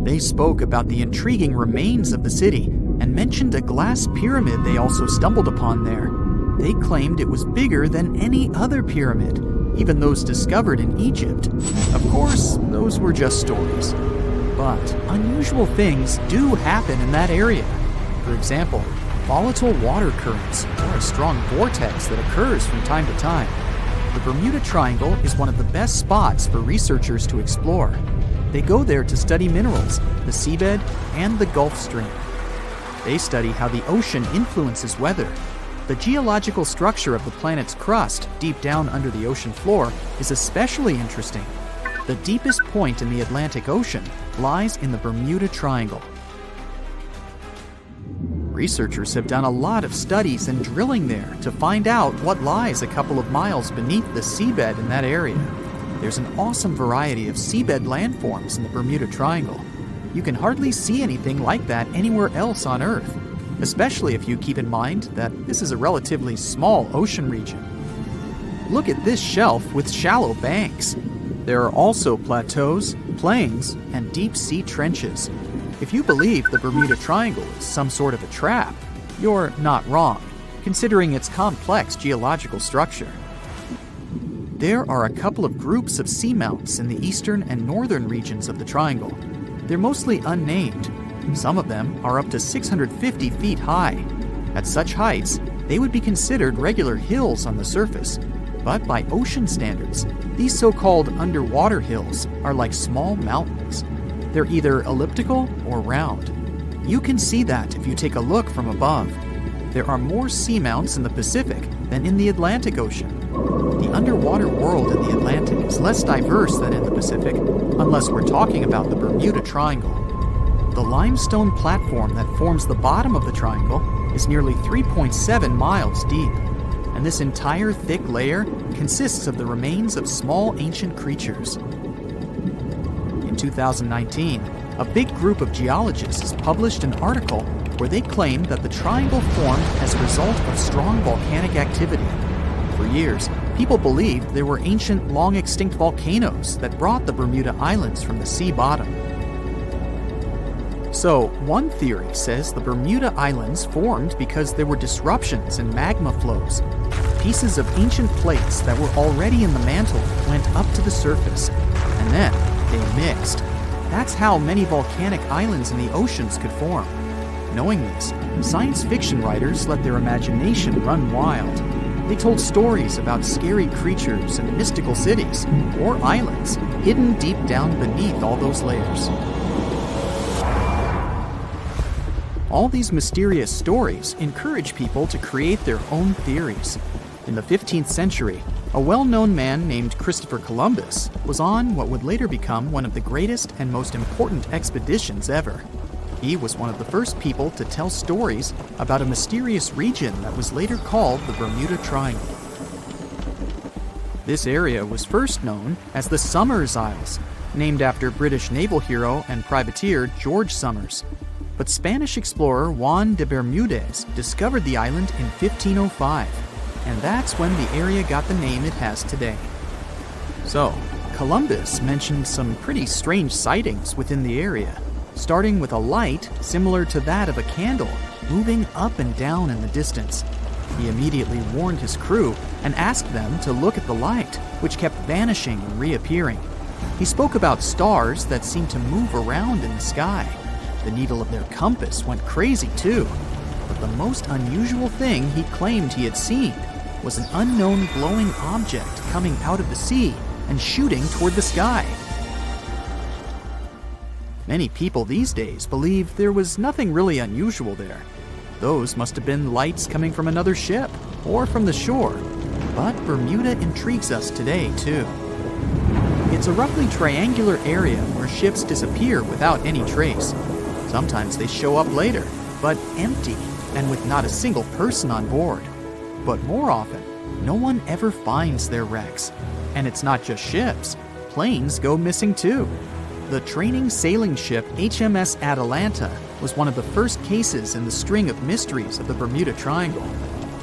They spoke about the intriguing remains of the city and mentioned a glass pyramid they also stumbled upon there. They claimed it was bigger than any other pyramid, even those discovered in Egypt. Of course, those were just stories. But unusual things do happen in that area. For example, volatile water currents or a strong vortex that occurs from time to time. The Bermuda Triangle is one of the best spots for researchers to explore. They go there to study minerals, the seabed, and the Gulf Stream. They study how the ocean influences weather. The geological structure of the planet's crust, deep down under the ocean floor, is especially interesting. The deepest point in the Atlantic Ocean lies in the Bermuda Triangle. Researchers have done a lot of studies and drilling there to find out what lies a couple of miles beneath the seabed in that area. There's an awesome variety of seabed landforms in the Bermuda Triangle. You can hardly see anything like that anywhere else on Earth, especially if you keep in mind that this is a relatively small ocean region. Look at this shelf with shallow banks. There are also plateaus, plains, and deep-sea trenches. If you believe the Bermuda Triangle is some sort of a trap, you're not wrong, considering its complex geological structure. There are a couple of groups of seamounts in the eastern and northern regions of the triangle. They're mostly unnamed. Some of them are up to 650 feet high. At such heights, they would be considered regular hills on the surface. But by ocean standards, these so-called underwater hills are like small mountains. They're either elliptical or round. You can see that if you take a look from above. There are more seamounts in the Pacific than in the Atlantic Ocean. The underwater world in the Atlantic is less diverse than in the Pacific, unless we're talking about the Bermuda Triangle. The limestone platform that forms the bottom of the triangle is nearly 3.7 miles deep, and this entire thick layer consists of the remains of small ancient creatures. In 2019, a big group of geologists published an article where they claimed that the triangle formed as a result of strong volcanic activity. For years, people believed there were ancient, long-extinct volcanoes that brought the Bermuda Islands from the sea bottom. So, one theory says the Bermuda Islands formed because there were disruptions in magma flows. Pieces of ancient plates that were already in the mantle went up to the surface, and then they mixed. That's how many volcanic islands in the oceans could form. Knowing this, science fiction writers let their imagination run wild. They told stories about scary creatures and mystical cities, or islands, hidden deep down beneath all those layers. All these mysterious stories encourage people to create their own theories. In the 15th century, a well-known man named Christopher Columbus was on what would later become one of the greatest and most important expeditions ever. He was one of the first people to tell stories about a mysterious region that was later called the Bermuda Triangle. This area was first known as the Somers Isles, named after British naval hero and privateer George Somers. But Spanish explorer Juan de Bermudez discovered the island in 1505, and that's when the area got the name it has today. So, Columbus mentioned some pretty strange sightings within the area, starting with a light similar to that of a candle moving up and down in the distance. He immediately warned his crew and asked them to look at the light, which kept vanishing and reappearing. He spoke about stars that seemed to move around in the sky. The needle of their compass went crazy too. But the most unusual thing he claimed he had seen was an unknown glowing object coming out of the sea and shooting toward the sky. Many people these days believe there was nothing really unusual there. Those must have been lights coming from another ship or from the shore. But Bermuda intrigues us today too. It's a roughly triangular area where ships disappear without any trace. Sometimes they show up later, but empty and with not a single person on board. But more often, no one ever finds their wrecks. And it's not just ships. Planes go missing too. The training sailing ship HMS Atalanta was one of the first cases in the string of mysteries of the Bermuda Triangle.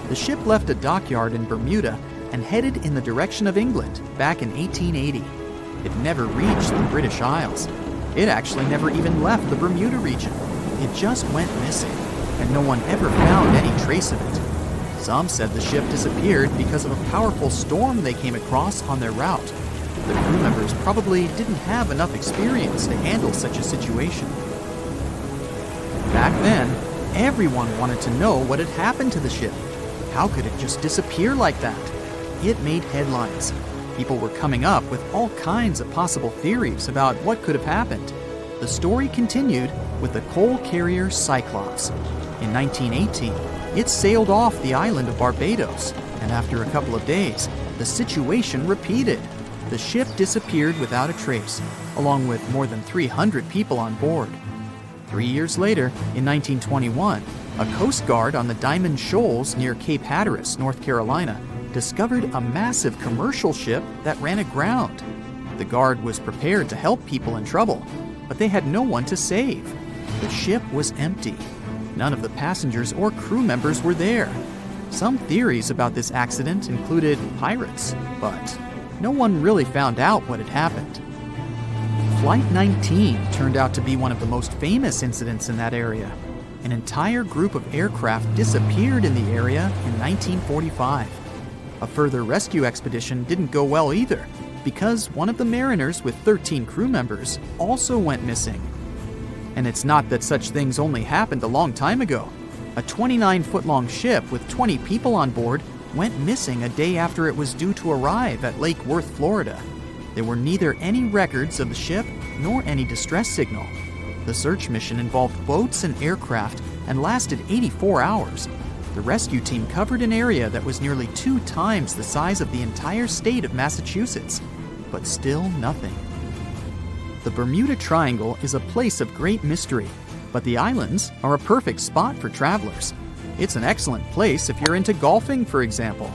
The ship left a dockyard in Bermuda and headed in the direction of England back in 1880. It never reached the British Isles. It actually never even left the Bermuda region. It just went missing, and no one ever found any trace of it. Some said the ship disappeared because of a powerful storm they came across on their route. The crew members probably didn't have enough experience to handle such a situation. Back then, everyone wanted to know what had happened to the ship. How could it just disappear like that? It made headlines. People were coming up with all kinds of possible theories about what could have happened. The story continued with the coal carrier Cyclops. In 1918, it sailed off the island of Barbados, and after a couple of days, the situation repeated. The ship disappeared without a trace, along with more than 300 people on board. 3 years later, in 1921, a Coast Guard on the Diamond Shoals near Cape Hatteras, North Carolina, discovered a massive commercial ship that ran aground. The Guard was prepared to help people in trouble, but they had no one to save. The ship was empty. None of the passengers or crew members were there. Some theories about this accident included pirates, but no one really found out what had happened. Flight 19 turned out to be one of the most famous incidents in that area. An entire group of aircraft disappeared in the area in 1945. A further rescue expedition didn't go well either, because one of the mariners with 13 crew members also went missing. And it's not that such things only happened a long time ago. A 29-foot-long ship with 20 people on board went missing a day after it was due to arrive at Lake Worth, Florida. There were neither any records of the ship nor any distress signal. The search mission involved boats and aircraft and lasted 84 hours. The rescue team covered an area that was nearly 2 times the size of the entire state of Massachusetts, but still nothing. The Bermuda Triangle is a place of great mystery, but the islands are a perfect spot for travelers. It's an excellent place if you're into golfing, for example.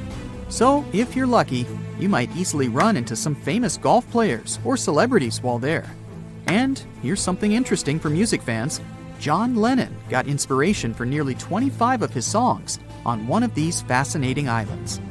So, if you're lucky, you might easily run into some famous golf players or celebrities while there. And here's something interesting for music fans. John Lennon got inspiration for nearly 25 of his songs on one of these fascinating islands.